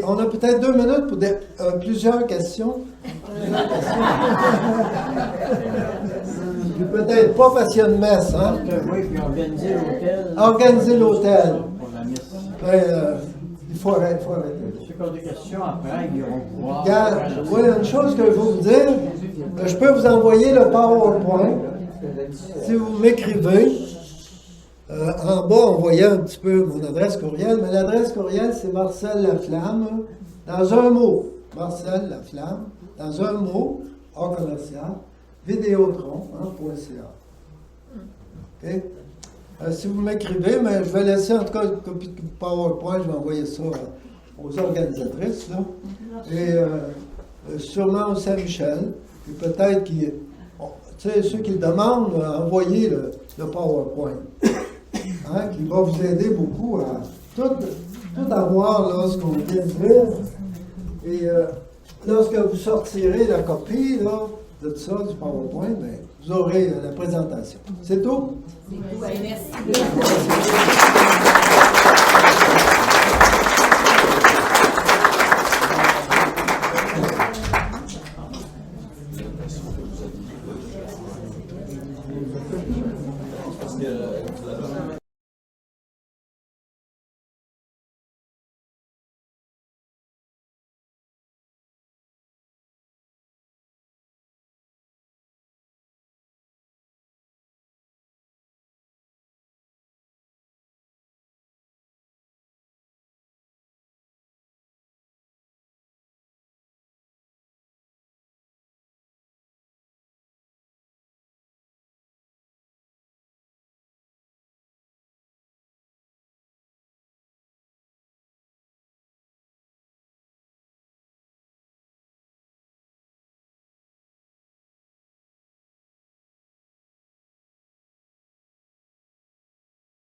on a peut-être 2 minutes pour plusieurs questions. Puis peut-être pas parce qu'il y a une messe, hein? Oui, puis organiser l'hôtel. Organiser l'hôtel. Pour la messe. Il faut arrêter. Ceux qui ont des questions après, ils iront voir. Oui, une chose que je veux vous dire, je peux vous envoyer le PowerPoint. Si vous m'écrivez, en bas, on voyait un petit peu mon adresse courriel, mais l'adresse courriel, c'est Marcel Laflamme, dans un mot. Marcel Laflamme, dans un mot, hors commercial, vidéotron.ca. OK? Si vous m'écrivez, mais je vais laisser en tout cas une copie de PowerPoint, je vais envoyer ça aux organisatrices, là. Et sûrement au Saint-Michel. Puis peut-être ceux qui le demandent, envoyez le PowerPoint. Hein, qui va vous aider beaucoup à tout avoir là, ce qu'on vient de dire. Et lorsque vous sortirez la copie là, de tout ça, du PowerPoint, bien, vous aurez la présentation. C'est tout? Merci.